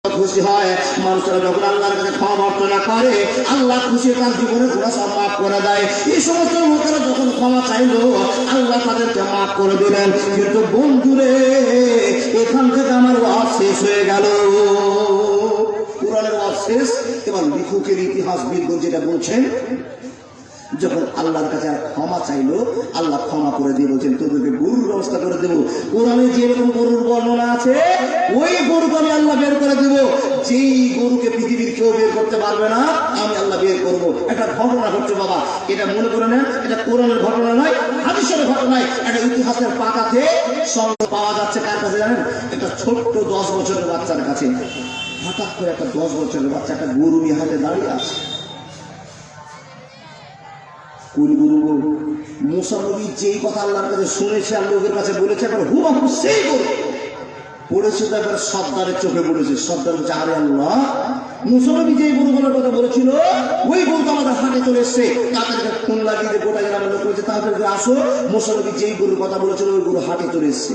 খুশি হয় মানুষরা যখন আল্লাহর কাছে ক্ষমা প্রার্থনা করে আল্লাহ খুশি তার জীবনে গুনাহ সব মাফ করে দেয়। এই সমস্ত লোকেরা যখন ক্ষমা চাইলো আল্লাহ তাদেরকে মাফ করে দিলেন। কিন্তু বন্ধুরে এখান থেকে আমার ওয়াজ শেষ হয়ে গেল, কোরআনের ওয়াজ শেষ। এবার লিখকের ইতিহাসবিদ যেটা বলছেন, যখন আল্লাহর কাছে আর ক্ষমা চাইলো আল্লাহ ক্ষমা করে দিয়ে বলছেন তোদেরকে গরুর ব্যবস্থা করে দেবো। কোরআনে যেরকম গরুর বর্ণনা আছে ওই গরুকে আমি আল্লাহ বের করে দেব। যেই গরুকে পৃথিবীর কেউ বের করতে পারবে না আমি আল্লাহ বের করবো। একটা ঘটনা ঘটছে বাবা, এটা মনে করে নেন এটা কোরআনের ঘটনা নয়, হাদিসের ঘটনায় একটা ইতিহাসের পাতাতে সঙ্গে পাওয়া যাচ্ছে। কার কাছে জানেন? একটা ছোট্ট 10 বছরের বাচ্চার কাছে। হঠাৎ করে একটা 10 বছরের বাচ্চা একটা গরু নিয়ে হাতে দাঁড়িয়ে আছে। কোন গরু? মুসা নবী যেই কথা আল্লাহর কাছে শুনেছে আর লোকের কাছে বলেছে এবার হুবহু সেই গরু পড়েছে। তো একবার সর্দারের চোখে পড়েছে। সর্দার বলছে আরে আল্লাহ, মুসা নবী যেই গরুগুলোর কথা বলেছিল ওই গরু তো আমাদের হাটে চলে এসছে। তাদেরকে খুন লাগিয়ে দিয়ে গোটা গ্রামের লোক বলেছে তাদেরকে আসো, মুসা নবী যেই গরুর কথা বলেছিল ওই গরু হাটে চলে এসছে।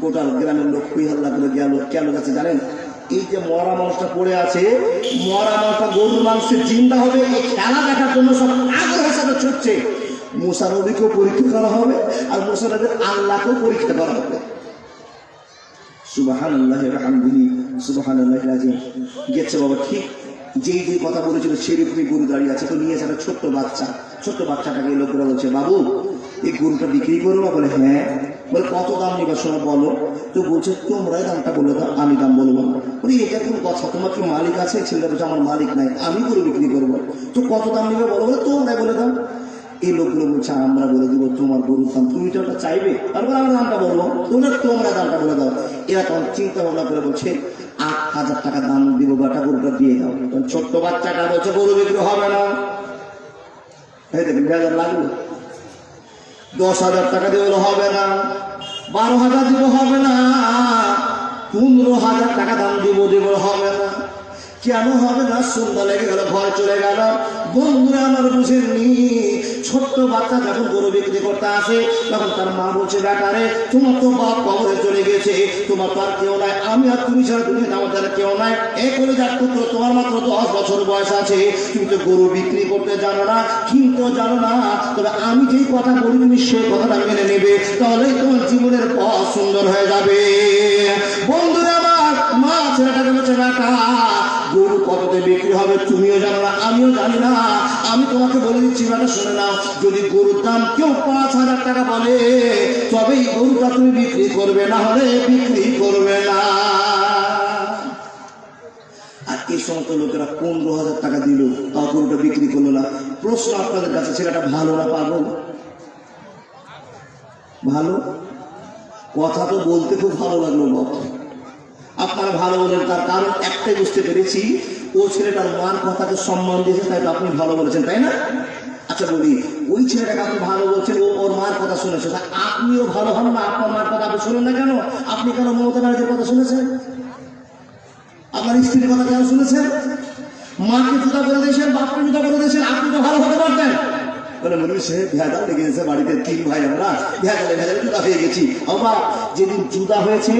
গোটা গ্রামের লোক খুই হাল্লা করে গেল। কেন গেছে জানেন? এই যে মরা মানুষটা পড়ে আছে, মরা মানুষটা গরুর মাংসের জিন্দা হবে এই খেলা দেখার জন্য সব আগ্রহের সাথে ছুটছে। মুসা নবীকেও পরীক্ষা করা হবে আর মুসা নবীর আল্লাহকেও পরীক্ষা করা হবে। সুবহানাল্লাহ আলহামদুলিল্লাহ সুবহানাল্লাহিল আযীম। গেছে বাবা ঠিক যেই যে কথা বলেছিল সেরকমই গরু দাঁড়িয়ে আছে। তো নিয়েছে একটা ছোট্ট বাচ্চা। ছোট্ট বাচ্চাটাকে লোকেরা বলছে বাবু এই গরুটা বিক্রি করবো? বলে হ্যাঁ। বলে কত দাম নিবা? শোনো বলো। তো বলছে তোমরাই দামটা বলে দাও, আমি দাম বলবো। বলি এটা কোন কথা? তোমার কি মালিক আছে? ছেলেটা বলছে আমার মালিক নাই, আমি গরু বিক্রি করবো। তো কত দাম নিবে বলো? বলে তোমরাই বলে দাও। এই লোকগুলো বলছে আমরা বলে দিব তোমার গরুর দাম, তুমি তো ওটা চাইবে। তারপর আমরা দামটা বলবো, তোমরা দামটা বলে দাও। এরা তখন চিন্তা ভাবনা করে বলছে 8,000 টাকা দাম দিব, বাটা গরুটা দিয়ে দাও। তখন ছোট্ট বাচ্চাটা বলছে গরু বিক্রি হবে না। এই দেখেন ভেজাল লাগলো। 10,000 টাকা দিয়ে বলে হবে না, 12,000 দিব হবে না, 15,000 টাকা দাম দিব হবে না। কেন হবে না? সন্ধ্যা লেগে গেল, ভয় চলে গেল। বন্ধুরা আমার বুঝেননি, ছোট্ট বাচ্চা যখন গরু বিক্রি করতে আসে তখন তার মা বলছে ব্যাটারে তোমার তো বাপ কবরে চলে গেছে, তোমার তো আর কেউ নাই, আমি আর তুমি ছাড়া তুমি আমার দ্বারা কেউ নাই। এ করে যাক পুত্র তোমার মাত্র 10 বছর বয়স আছে, তুমি তো গরু বিক্রি করতে জানো না, কিনতেও জানো না, তবে আমি যেই কথা বলি তুমি সেই কথাটা মেনে নেবে, তাহলেই তোমার জীবনের পথ সুন্দর হয়ে যাবে। বন্ধুরা আমার মা ছেলেটাকে বলছে ব্যাটা গরু কততে বিক্রি হবে তুমিও জানো না, আমিও জানি না, আমি তোমাকে বলে দিচ্ছি ব্যাটা শুনে নাও, যদি গরুর দাম কেউ 5,000 টাকা বলে তবেই গরুটা তুমি বিক্রি করবে, না হলে বিক্রি করবে না। আর এই সমস্ত লোকেরা 15,000 টাকা দিল তাও গরুটা বিক্রি করলো না। প্রশ্ন আপনাদের কাছে, ছেলেটা ভালো না পাগল? ভালো কথা তো বলতে খুব ভালো লাগলো বাবা, আপনারা ভালো বলেন। তার কারণ একটাই বুঝতে পেরেছি, ও ছেলেটার মার কথাকে সম্মান দিয়েছে, তাই তো আপনি ভালো বলেছেন, তাই না? আচ্ছা বলি, ওই ছেলেটাকে আপনি ভালো বলছেন, ও ওর মার কথা শুনেছে, তা আপনিও ভালো হন না? আপনার মার কথা আপনি শুনেন না কেন? আপনি কেন মমতা ব্যানার্জির কথা শুনেছেন? আপনার স্ত্রীর কথা কেন শুনেছেন? মাকে জুতা করে দিয়েছেন, বাপকে জুতা করে দিয়েছেন, আপনি তো ভালো হতে পারতেন। বলে মনে সে ভেজাল লেগে গেছে বাড়িতে, 3 ভাই আমরা ভেজালে জুদা হয়ে গেছি। আবার যেদিন জুদা হয়েছে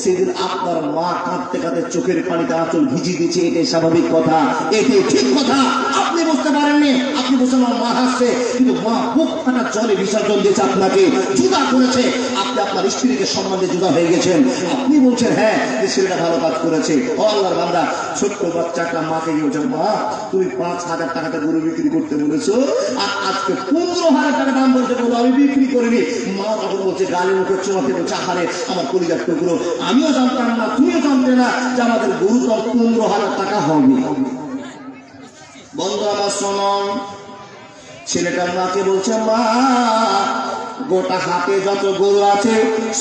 সেদিন আপনার মা কাঁদতে কাঁদতে চোখের পানিতে আঁচল ভিজিয়ে দিয়েছে, এটাই স্বাভাবিক কথা, এটাই ঠিক কথা। আপনি বুঝতে পারেননি, আপনি বুঝছেন আমার মা হাসছে, কিন্তু মা বুক ফাটা জলে বিসর্জন দিয়েছে, আপনাকে জুদা করেছে, আপনি আপনার স্ত্রীকে সম্মান দিয়ে জুদা হয়ে গেছেন। আপনি বলছেন হ্যাঁ যে ছেলেটা ভালো কাজ করেছে। ও আল্লাহর বান্দা, ছোট্ট বাচ্চাটা মাকে গিয়ে বলছেন মা তুমি 5,000 টাকাতে গরু বিক্রি করতে বলেছো, আর আজকে 15,000 টাকা দাম বলতে বলো আমি বিক্রি করিনি। মা তখন বলছে গালি মুখে চোমাতে বলছে আহারে আমার কলিজার টুকরো, আমিও জানতাম না তুমিও জানতে না যে আমাদের গরু তো 15,000 টাকা হবে। বন্ধু আমার শোনো, ছেলেটার মাকে বলছে মা গোটা হাটে যত গরু আছে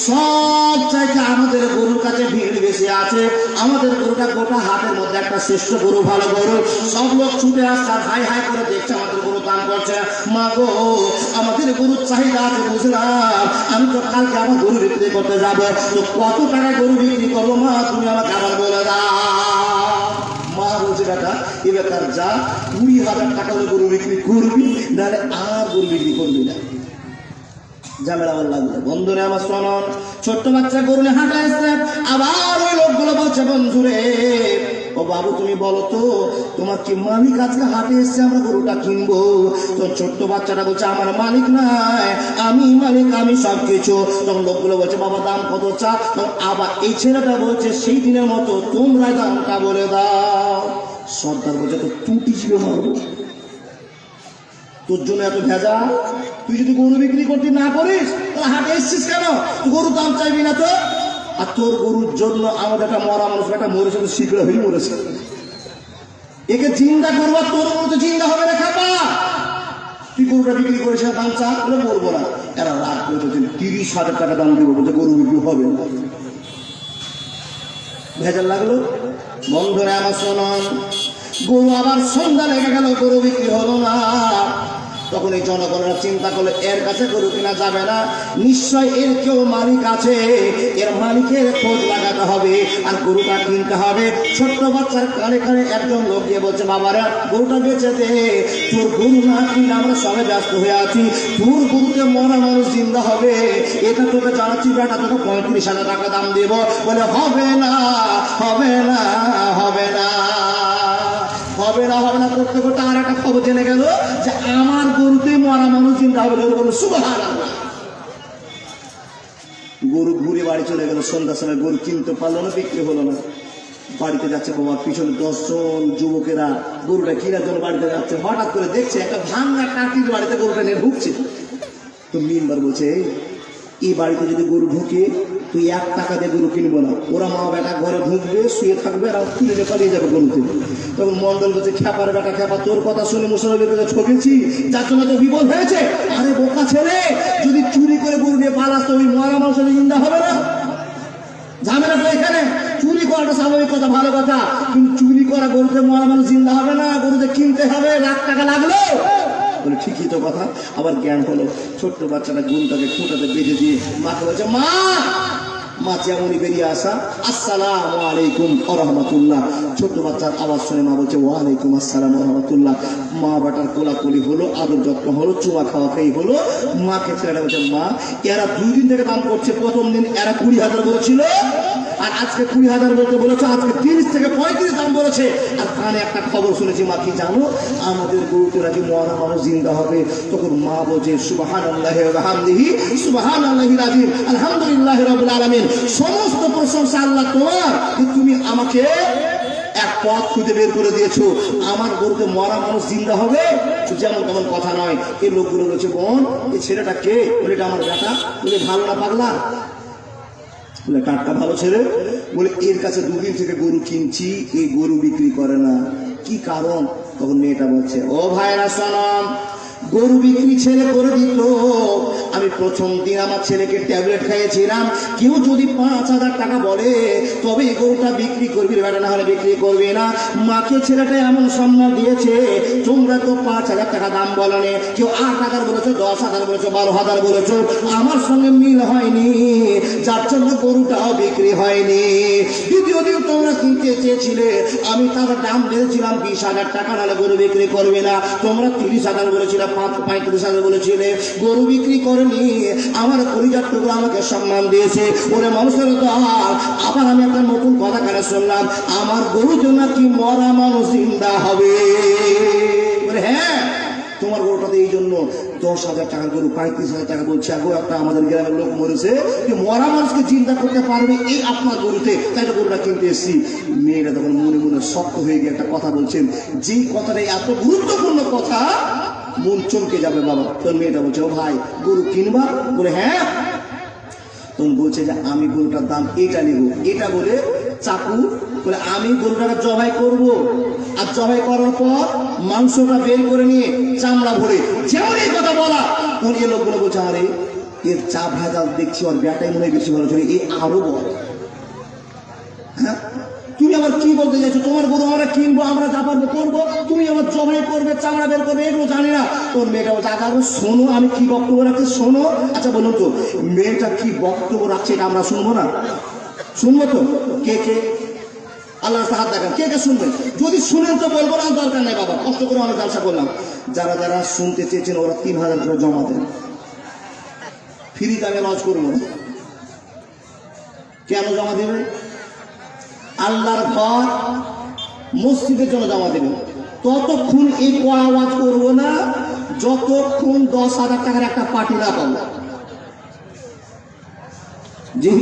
সব চাইতে আমাদের গরুর কাছে ভিড় বেশি আছে, আমাদের গরুটা গোটা হাটের মধ্যে একটা শ্রেষ্ঠ গরু, ভালো গরু, সব লোক ছুটে আসছে আর হাই হাই করে দেখছে আমাদের গরু দান করছে। মা গো আমাদের গরুর চাহিদা আছে বুঝলাম, আমি তো কালকে আমার গরু বিক্রি করতে যাবো, তো কত টাকা গরু বিক্রি করবো মা তুমি আমাকে আবার বলে দাও। মা বলছে বেটা এবার তার যা 20,000 টাকা গরু বিক্রি করবি, নাহলে আর গরু বিক্রি করবি না। ঝামেলা আমার লাগবে। বন্ধুরে আমার শোনন, ছোট্ট বাচ্চা গরু নিয়ে হাঁটা আসছে, আবার ওই লোকগুলো বলছে বন্ধুরে বাবু তুমি বলো তো তোমার কি মালিক আজকে হাটে এসছে, আমরা গরুটা কিনবো। তো ছোট্ট বাচ্চাটা বলছে আমার মালিক নাই, আমি মালিক, আমি সব কিছু। তখন লোকগুলো বলছে বাবা দাম কত চা। তখন আবার এই ছেলেটা বলছে সেই দিনের মতো তোমরা দামটা বলে দাও। সর্দার বলছে তো টুটি ছিল মারবো, তোর জন্য এত ভেজা, তুই যদি গরু বিক্রি করতে না করিস তাহলে হাটে এসছিস কেন? তুই গরুর দাম চাইবি না তো? আর তোর গরুর জন্য আমাদের একটা মরা মানুষ একটা মরেছে, তো শীঘ্র হয়ে মরেছে, একে চিন্তা করবো, তোর গরু তো চিন্তা হবে না খাপা। তুই গরুটা বিক্রি করিস না, দাম চা বলে বলবো না। এরা রাগ করে 30,000 টাকা দাম দিব, বলছে গরু বিক্রি হবে না। ভেজাল লাগলো। বন্ধুরা আমার শোনন, গরু আবার সন্ধ্যা লেগে গেল, গরু বিক্রি হলো না। তখন এই জনগণেরা চিন্তা করলো এর কাছে গরু কিনা যাবে না, নিশ্চয় এর কেউ মালিক আছে, এর মালিকের খোঁজ লাগাতে হবে আর গরুটা কিনতে হবে। ছোট্ট বাচ্চার কানে কানে একজন লোক গিয়ে বলছে বাবারা গরুটা বেচে দে, তোর গরু না কিনে আমরা সবাই ব্যস্ত হয়ে আছি, তোর গরুতে মরা মানুষ জিন্দা হবে, এটা তোকে জানাচ্ছি বেটা, তোকে 35,000 টাকা দাম দেব। বলে হবে না, হবে না, হবে না, হবে না, হবে না করতে করতে আর একটা খবর জেনে গেল যে আমার গরুতে মরা মানুষ চিন্তা হবে। সুবহানাল্লাহ। গরু ঘুরে বাড়ি চলে গেল। সন্ধ্যার সময় গরু কিনতে পারলো না, বিক্রি হলো না। বাড়িতে যাচ্ছে বাবার পিছনে 10 জন যুবকেরা গরুটা কেনার জন্য বাড়িতে যাচ্ছে। হঠাৎ করে দেখছে একটা ভাঙা টাকির বাড়িতে গরুটা নিয়ে ঢুকছে। তো মিনবার বলছে এই বাড়িতে যদি গরু ঢুকে তুই 1 টাকা দিয়ে গরু কিনবো না, ওরা মা বেটা ঘরে ঢুকবে, শুয়ে থাকবে আর তুলে নিয়ে পালিয়ে যাবে গরুতে। তখন মন্ডল বলছে খেপার বেটা খেপা, তোর কথা শুনে মুসলমানের কাছে ঠকেছি, যার জন্য তো বিপদ হয়েছে। আরে বোকা ছেলে, যদি চুরি করে গরু নিয়ে পালাস তো ওই মরা মানুষের নিন্দা হবে না? ঝামেলা তো এখানে। চুরি করাটা স্বাভাবিক কথা, ভালো কথা, কিন্তু চুরি করা গরুতে মরা মানুষ জিন্দা হবে না, গরুতে কিনতে হবে, লাখ টাকা লাগলো। বলে ঠিকই তো কথা। আবার জ্ঞান হলো, ছোট্ট বাচ্চাটা গরুটাকে খুঁটাতে বেঁধে দিয়ে মাকে বলছে মা, মা যেমনই বেরিয়ে আসা আসসালামু আলাইকুম ওয়া রাহমাতুল্লাহ। ছোট্ট বাচ্চার আওয়াজ শুনে মা বলছে ওয়া আলাইকুম আসসালাম ওয়া রাহমাতুল্লাহ। মা বেটার কোলাকুলি হলো, আদর যত্ন হলো, চুমা খাওয়া খাই হলো। মাকে ছেলেটা বলছে মা এরা 2 দিন থেকে দাম করছে, প্রথম দিন এরা 20,000 বলেছিল আর আজকে 20,000 বলতে বলেছে, আজকে 30 থেকে 35 দাম বলেছে। আর কানে একটা খবর শুনেছি মা, কি জানো, আমাদের গরুতে নাকি মরা মানুষ জিন্দা হবে। তখন মা বলছে সুবহানাল্লাহি ওয়া বিহামদিহি সুবহানাল্লাহিল আযীম আলহামদুলিল্লাহি রাব্বিল আলামিন। সমস্ত প্রশংসা আল্লাহ তোমার, তুমি আমাকে এক পথ খুঁজে বের করে দিয়েছো, আমার গরুতে মরা মানুষ জিন্দা হবে, যেমন তেমন কথা নয়। এই লোকগুলো বলছে বোন এই ছেলেটা কে? বলে এটা আমার বেটা। বলে ভালো না পাগলা? বলে টাটকা ভালো ছেলে। বলে এর কাছে 2 দিন থেকে গরু কিনছি, এই গরু বিক্রি করে না, কি কারণ? তখন মেয়েটা বলছে ও ভাইরা শোনাম, গরু বিক্রি ছেলে করে দিত, আমি প্রথম দিন আমার ছেলেকে ট্যাবলেট খাইয়েছিলাম, কেউ যদি 5,000 টাকা বলে তবে এই গরুটা বিক্রি করবি বেটা, না হলে বিক্রি করবি না। মাকে ছেলেটা এমন সম্মান দিয়েছে, তোমরা তো 5,000 টাকা দাম বলনি, কেউ 8,000 বলেছো, 10,000 বলেছো, 12,000 বলেছো, আমার সঙ্গে মিল হয়নি, যার জন্য গরুটাও বিক্রি হয়নি। দ্বিতীয় দিন তোমরা কিনতে চেয়েছিলে, আমি তার দাম দিয়েছিলাম 20,000 টাকা, নাহলে গরু বিক্রি করবে না, তোমরা 30,000 বলেছিলে, 35,000 বলেছিলে, গরু বিক্রি করেনি। আমার কলিজার টুকরো আমাকে সম্মান দিয়েছে, ওরে মানুষের দল। আবার আমি একটা নতুন কথা কেন শুনলাম, আমার গরু জন্য কি মরা মানুষ জিন্দা হবে? হ্যাঁ তোমার গরুটাতে এই জন্য 10,000 টাকা গরু, 35,000 টাকা বলছে। আগো একটা আমাদের গ্রামের লোক মরেছে, মরা মানুষকে চিন্তা করতে পারবে এই আপনার গরুতে, তাই তো গরুটা কিনতে এসেছি। মেয়েরা তখন মনে মনে শক্ত হয়ে গিয়ে একটা কথা বলছেন, যেই কথাটা এত গুরুত্বপূর্ণ কথা, মন চমকে যাবে বাবা। তোর মেয়েটা বলছে ও ভাই গরু কিনবা? বলে হ্যাঁ। তখন বলছে যে আমি গরুটার দাম এটা নেব, এটা বলে চাকু বলে আমি গরুটাকে জবাই করব, আর জবাই করার পর মাংসটা বের করে নিয়ে চামড়া ভরে, যেমন এই কথা বলা, তখন এই লোকগুলো বলছে আরে এর চা ভেজাল দেখছি, ওর ব্যাটাই মনে হয় বেশি ভালো ছিল, এই আরো বল। হ্যাঁ তুমি আবার কি বলতে চাইছো? তোমার গরু আমরা কিনবো, আমরা যা পারবো করবো, তুমি আবার জবাই করবে, চামড়া বের করবে, এগুলো জানি না। তোর মেয়েটা বলছে আগে শোনো আমি কি বক্তব্য রাখছি, শোনো। আচ্ছা বলুন তো মেয়েটা কি বক্তব্য রাখছে এটা আমরা শুনবো না? শুনবো তো। কে কে আল্লাহ হাত দেখান, কে কে শুনবেন? যদি শুনেন তো বলবো না, দরকার নেই বাবা, কষ্ট করে আমি জালসা করলাম। যারা যারা শুনতে চেয়েছেন ওরা 3,000 করে জমা দেন, ফ্রিতে আমি লজ করবো না। কেন জমা দেবেন? আল্লাহর ঘর মসজিদের জন্য জমা দেবেন, ততক্ষণ এই আওয়াজ করবো না যতক্ষণ 10,000 টাকার একটা পার্টি না পাবো। জি,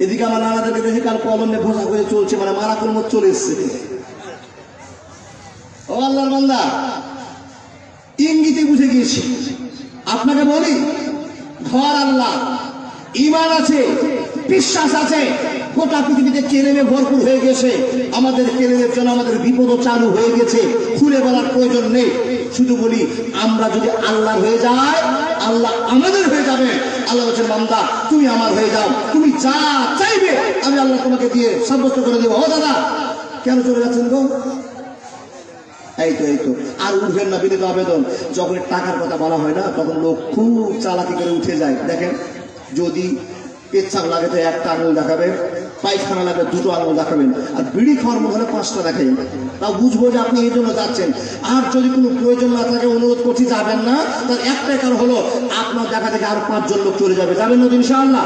এদিকে আমার নানাদেরকে দেখে কাল কলমে ঘোষা করে চলছে, মানে মারাকুল মত চলে এসছে। ও আল্লাহর বান্দা, ইঙ্গিতে বুঝে গিয়েছি। আপনাকে বলি, ঘর আল্লাহ, ঈমান আছে, বিশ্বাস আছে, গোটা পৃথিবীতে কেলেমে ভরপুর হয়ে গেছে। আমাদের কেলেমের জন্য আমাদের বিপদও চালু হয়ে গেছে, খুলে বলার প্রয়োজন নেই। শুধু বলি, আমরা যদি আল্লাহ হয়ে যাই, আল্লাহ আমাদের হয়ে যাবে। আল্লাহ বলছেন, বান্দা তুমি আমার হয়ে যাও, তুমি যা চাইবে আমি আল্লাহ তোমাকে দিয়ে সাব্যস্ত করে দেবো। ও দাদা, কেন চলে যাচ্ছেন গো? এই তো আর উঠবেন না, বিনীত আবেদন। যখন টাকার কথা বলা হয় না, তখন লোক খুব চালাকি করে উঠে যায়। দেখেন, যদি পেচ্ছাপ লাগে তো একটা আঙুল দেখাবেন, পায়খানা লাগে 2টো আঙুল দেখাবেন, আর বিড়ি খাওয়ার মনে হলে 5টা দেখাবেন। তাও বুঝবো যে আপনি এই জন্য যাচ্ছেন। আর যদি কোনো প্রয়োজন না থাকে, অনুরোধ করছি যাবেন না, তার একটাই কারণ হলো আপনার দেখা থেকে আর 5 জন লোক চলে যাবে। যাবেন না ইনশাআল্লাহ?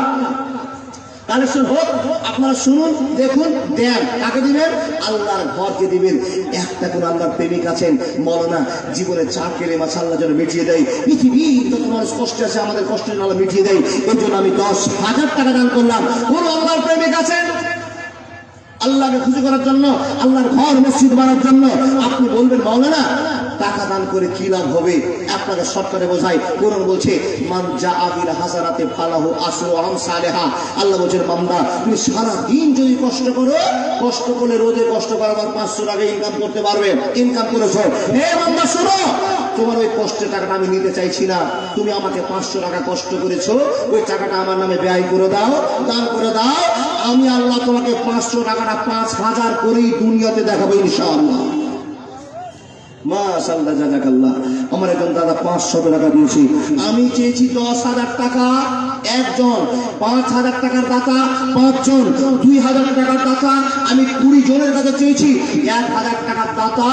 কালেকশন হোক, আপনারা শুনুন, দেখুন, দেন। কাকে দিবেন? আল্লাহর ঘরকে দিবেন। একটা কোন আল্লাহর প্রেমিক আছেন, মৌলানা, জীবনে 4 কেলেমা আল্লাহ যেন মিটিয়ে দেয়। পৃথিবীর যত মানুষ কষ্টে আছে, আমাদের কষ্টের আল্লাহ মিটিয়ে দেয়। এই জন্য আমি 10,000 টাকা দান করলাম। কোন আল্লাহর প্রেমিক আছেন আল্লাহকে খুশি করার জন্য, আল্লাহর ঘর মসজিদ বানার জন্য? আপনি বলবেন, মাওলানা টাকা দান করে কি লাভ হবে? আপনাকে সরকারে বোঝায়। কোরআন বলছে, মান জাআ বিল হাসানাতি ফালাহু আশরু আমসালিহা। আল্লাহ বলছেন, বান্দা তুমি সারা দিন যদি কষ্ট করো, কষ্ট করলে রোজে কষ্ট করবার 500 টাকা ইনকাম করতে পারবে। ইনকাম করেছো, হে বান্দা শোনো, তোমার ওই কষ্টের টাকাটা আমি নিতে চাইছি না। তুমি আমাকে 500 টাকা কষ্ট করেছো, ওই টাকাটা আমার নামে ব্যয় করে দাও, দান করে দাও। আমি আল্লাহ তোমাকে 500 টাকাটা 5,000 করেই দুনিয়াতে দেখাবো ইনশাআল্লাহ। মাশাআল্লাহ, জাযাকাল্লাহ। আমার একজন দাদা 500 টাকা দিয়েছি। আমি চেয়েছি 10,000 টাকা একজন, 5,000 টাকার দাতা 5 জন, 2,000 টাকার দাতা আমি 20 জনের কাছে চেয়েছি। 1,000 টাকার দাতা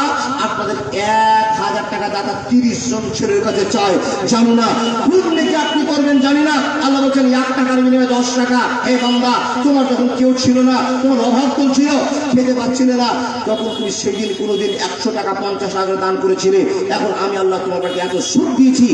আপনাদের 1,000 টাকা দাতা 30 জন ছেলের কাছে চাই। জানি না কোন নেকি আপনি করবেন, জানি না। আল্লাহ বলছেন 1 টাকার বিনিময়ে 10 টাকা। হে বান্দা, তোমার যখন কেউ ছিল না, তোমার অভাব চলছিল, খেতে পাচ্ছিলে না, তখন তুমি সেদিন কোনোদিন 100 টাকা 50 টাকা দান করেছিলে। এখন আমি আল্লাহ তোমার কাছে এত সুখ দিয়েছি,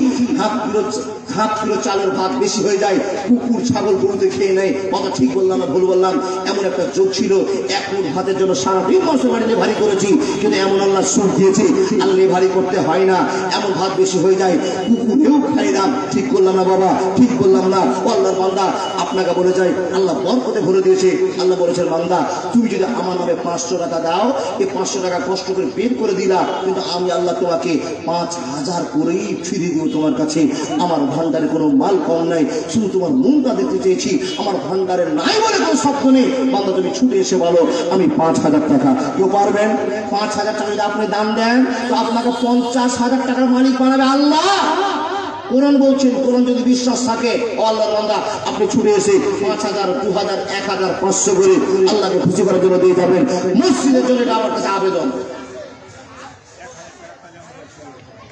হাফ কিলো চালের ভাত বেশি হয়ে যায়, কুকুর ছাগল গরুতে খেয়ে নেয়। কথা ঠিক বললাম না ভুল বললাম? এমন একটা যোগ ছিল, 1 মুঠ ভাতের জন্য সারাদিন মাসে বাড়িতে ভারী করেছি, কিন্তু এমন আল্লাহ সুখ দিয়েছে, আল্লাহ ভারী করতে হয় না। এমন ভাত বেশি হয়ে যায়, কুকুরেও খাই না। ঠিক করলাম না বাবা? ঠিক বললাম না? ও আল্লাহর বান্দা, আপনাকে বলে যাই, আল্লাহ বরকতে ভরে দিয়েছে। আল্লাহ বলেছেন, বান্দা তুমি যদি আমার নামে 500 টাকা দাও, এই 500 টাকা কষ্ট করে বের করে দিলা, কিন্তু আমি আল্লাহ তোমাকে 5,000 করেই ফিরে দিব তোমার কাছে। আমার ভান্ডারে কোনো মাল কম নাই, শুধু তোমার মনটা দেখতে চেয়েছি। আমার ভান্ডারে নাই বলে কোনো শব্দ নেই। বান্দা তুমি ছুটে এসে বলো, আমি 5,000 টাকা। কেউ পারবেন? 5,000 টাকা যদি আপনি দান দেন, তো আপনাকে 50,000 টাকার মালিক বানাবে আল্লাহ। কোরআন বলছেন, কোরআন যদি বিশ্বাস থাকে, ও আল্লাহর বান্দা, আপনি ছুটে এসে 5,000, 2,000, 1,000, 500 করে আল্লাহকে খুশি করার জন্য দিয়ে যাবেন। মসজিদের জন্য এটা আমার কাছে আবেদন।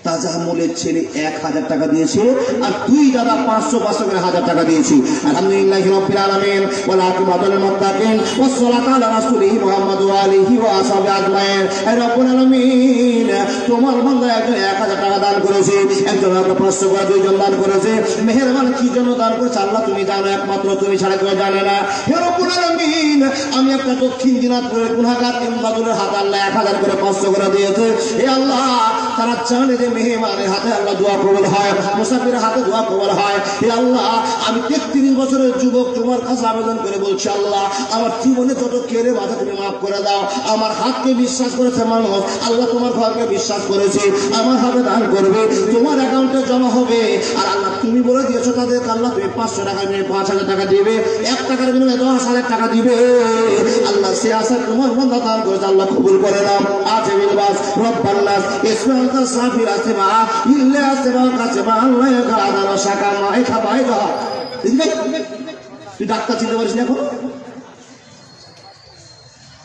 তাজামুলের ছেলে 1,000 টাকা দিয়েছে, আর 2 দাদা 500 করে 1,000 টাকা দিয়েছি। আলহামদুলিল্লাহি রাব্বিল আলামিন ওয়াল আকিবাতুল মুত্তাকিন ওয়াস সালাতু আলা রাসূলিহি মুহাম্মদ ওয়া আলিহি ওয়া আসহাবিহি আজমাইন। হে রব্বুল আলামিন, তোমার বান্দা একজন 1,000 টাকা দান করেছে, একজন 500 করে, 2 জন দান করেছে। মেহেরবানি কি জন্য দান করেছে আল্লাহ তুমি জানো, একমাত্র তুমি ছাড়া কেউ জানে না। হে রব্বুল আলামিন, আমি একটা দক্ষিণ দিনাজপুরের গুনাহগার ইমদাদুলের হাতে আল্লাহ 1,000 করে 500 করে দিয়েছে। হে আল্লাহ, তারা জানে যে মেহমানের হাতে আল্লাহ দোয়া কবুল হয়, মুসাফিরের হাতে দোয়া কবুল হয়। হে আল্লাহ, আমি 33 বছরের যুবক তোমার কাছে আবেদন করে বলছি, আল্লাহ আমার জীবনে যত কেড়ে বাধা তুমি মাফ করে দাও। আমার হাতকে বিশ্বাস করেছে মানুষ, আল্লাহ তোমার ঘরকে বিশ্বাস করেছে, আমার হাতে দান করবে, তোমার অ্যাকাউন্টে জমা হবে। আর আল্লাহ তুমি বলে দিয়েছো তাদের, আল্লাহ তুমি 500 টাকা নিয়ে 5,000 টাকা দিবে, 1 টাকার বিনিময়ে 10,000 টাকা দিবে। আল্লাহ সে আশা তোমার বান্দা দান করেছে, আল্লাহ কবুল করে নাও। আছে বিলবাস রব্বান নাস ইসমাউল কাসাফির আছে মা ইল্লে আছে মা কাছে মা আল্লাহ গাদার শাকা মাই খাবাই দা। তুই ডাক্তার চিনতে পারিস না এখন?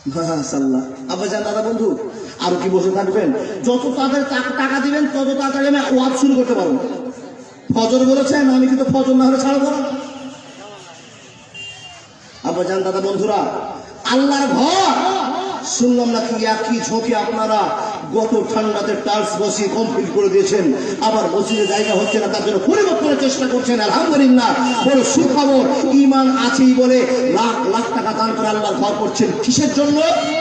মাশাআল্লাহ। আব্বাজান, দাদা, বন্ধু, আরো কি বসে থাকবেন? যত তাদের টাকা দিবেন, তত তাড়াতাড়ি আমি ওয়াজ শুরু করতে পারবো। ফজর বলেছেন, আমি কিন্তু ফজর না হলে ছাড়বো না। আব্বাজান, দাদা, বন্ধুরা, আল্লাহর ঘর শুনলাম নাকি একই ঝোঁকে আপনারা গত ঠান্ডাতে টাইলস বসিয়ে কমপ্লিট করে দিয়েছেন, আবার মসজিদে জায়গা হচ্ছে না, তার জন্য পরিবর্তনের চেষ্টা করছেন। আলহামদুলিল্লাহ, বড় সুখবর। ঈমান আছেই বলে লাখ লাখ টাকা দান করে আল্লাহর ঘর করছেন। কিসের জন্য?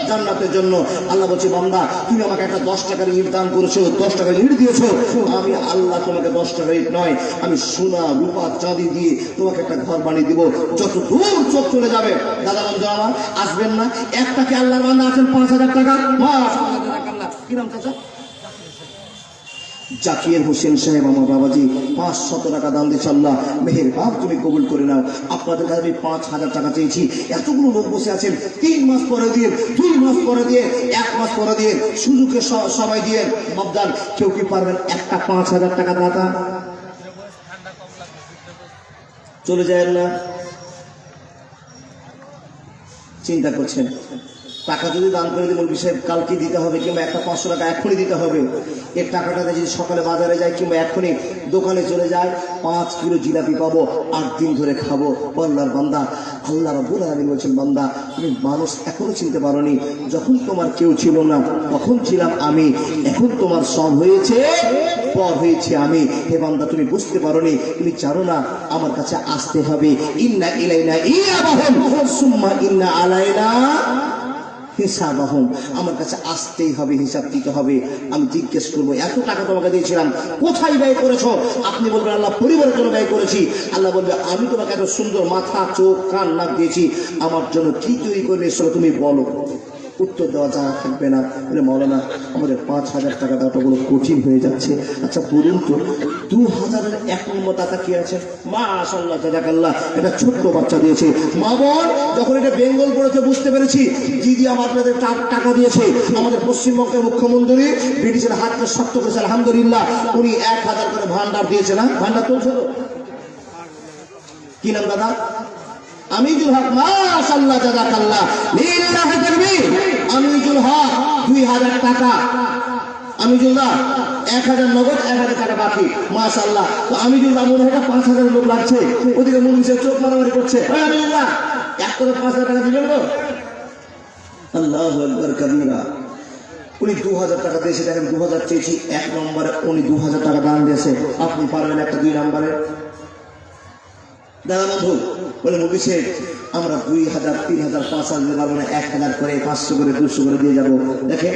জান্নাতের জন্য। আল্লাহ বলছে, বান্দা তুমি আমাকে একটা 10 টাকার ইট দান করেছো, 10 টাকার ইট দিয়েছো, আমি আল্লাহ তোমাকে 10 টাকার ইট নয়, আমি সোনা রূপা চাঁদি দিয়ে তোমাকে একটা ঘর বানিয়ে দিব, যত দূর চোখ চলে যাবে। দাদা বন্ধু আমার, আসবেন না? একটাকে আল্লাহর বান্দা আছেন 5000 টাকা। কি নাম চাচা? জাকির হোসেন সাহেব আমার বাবাজি 500 টাকা দান দিয়েছে। আল্লাহ মেহেরবান তুমি কবুল করে নাও। আপনাদের কাছে আমি 5000 টাকা চেয়েছি। এতগুলো লোক বসে আছেন, 3 মাস পরে দিয়ে, 2 মাস পরে দিয়ে, 1 মাস পরে দিয়ে, সুযোগে সময় দিয়ে বাবদান, কেউ কি পারবেন একটা 5000 টাকা দাদা? চলে যায় না, চিন্তা করছেন টাকা যদি দান করে দিন বিষয় কালকে দিতে হবে, কিংবা একটা 500 টাকা এখনই দিতে হবে। এর টাকাটা যদি সকালে বাজারে যায় কিংবা এখনই দোকানে চলে যায়, 5 কিলো জিলাপি পাবো, 8 দিন ধরে খাবো। আল্লাহর বান্দা, আল্লাহ রাব্বুল আলামিন বলছেন, বান্দা তুমি মানুষ এখনো চিনতে পারোনি, যখন তোমার কেউ ছিল না তখন ছিলাম আমি, এখন তোমার সব হয়েছে, পর হয়েছে আমি। হে বান্দা তুমি বুঝতে পারোনি, তুমি জানো না আমার কাছে আসতে হবে। ইন্না ইলাইনা ইয়াবাহুম সুম্মা ইন্না আলাইনা হিসাবাহুম, আমার কাছে আসতেই হবে, হিসাব দিতে হবে। আমি জিজ্ঞেস করবো, এত টাকা তোমাকে দিয়েছিলাম কোথায় ব্যয় করেছো? আপনি বলবেন আল্লাহ পরিবারের জন্য ব্যয় করেছি। আল্লাহ বলবে আমি তোমাকে এত সুন্দর মাথা, চোখ, কান, নাক দিয়েছি, আমার জন্য কি তৈরি করে এসো তুমি বলো। উত্তর দেওয়া যা থাকবে না। মৌলানা আমাদের 5000 টাকা দেওয়াটা বড় কঠিন হয়ে যাচ্ছে। আচ্ছা বলুন তো, 2000-এর 1 নম্বর দাতা কি আছে? মাশাআল্লাহ জাযাকাল্লাহ, এটা ছোট্ট বাচ্চা দিয়েছে। মা বোন, যখন এটা বেঙ্গল পড়েছে বুঝতে পেরেছি দিদি আপনাদের টাকা দিয়েছে। আমাদের পশ্চিমবঙ্গের মুখ্যমন্ত্রী ব্রিটিশের হাতকে শক্ত করেছে, আলহামদুলিল্লাহ। উনি 1000 করে ভান্ডার দিয়েছে। না ভান্ডার তুলছে? কি নাম দাদা? আমিজুল হক, মাশাআল্লাহ জাযাকাল্লাহ, লিল্লাহি তাকবীর। আমিজুল হক 2000 টাকা। আমিজুল্লাহ 1000 নগদ, 1000 টাকা বাকি। মাশাআল্লাহ। তো আমিজুল্লাহ মনে হয় 5000 লোক লাগছে, ওদিকে মুনিসের চোখ মারামারি করছে। আমিজুল্লাহ 1 করে 5000 টাকা দিবেন তো? আল্লাহু আকবার কাবীরা। উনি 2000 টাকা দিয়েছে। দেখেন 2000 চেয়েছি, 1 নম্বরে উনি 2000 টাকা দান দিয়েছে। আপনি পারবেন একটা 2 নম্বরে? দাদা বন্ধু বলে, মুভিসে আমরা 2000, 3000, 5000 দিতে পারবো না, 1000 করে, 500 করে, 200 করে দিয়ে যাবো। দেখেন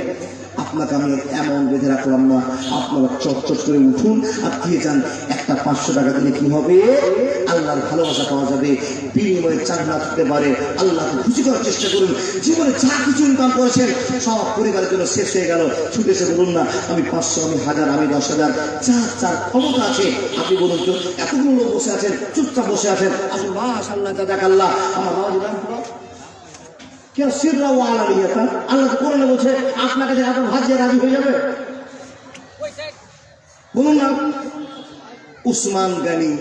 আপনাকে আমি এমন বেঁধে রাখলাম না, আপনারা চট করে উঠুন আর দিয়ে যান। একটা 500 টাকা দিলে কি হবে? আল্লাহর ভালোবাসা পাওয়া যাবে, বিনিময়ে জান্নাত হতে পারে। আল্লাহকে খুশি করার চেষ্টা করুন। জীবনে যা কিছু ইনকাম করেছেন সব পরিবারের জন্য শেষ হয়ে গেল, ছুটে এসে বলুন না আমি 500, আমি 1000, আমি 10,000। যার ক্ষমতা আছে আপনি বলুন তো। এতগুলো লোক বসে আছেন, চুপচাপ বসে আছেন, আপনি মাশাআল্লাহ জাযাকাল্লাহ। আমার কেউ সিররা ওয়া আলানিয়াতা, আল্লাহ কোরআনে বলছে আপনাকে যে এখন হাত দিয়ে রাজি হয়ে যাবে। বলুন না। উসমান গনি,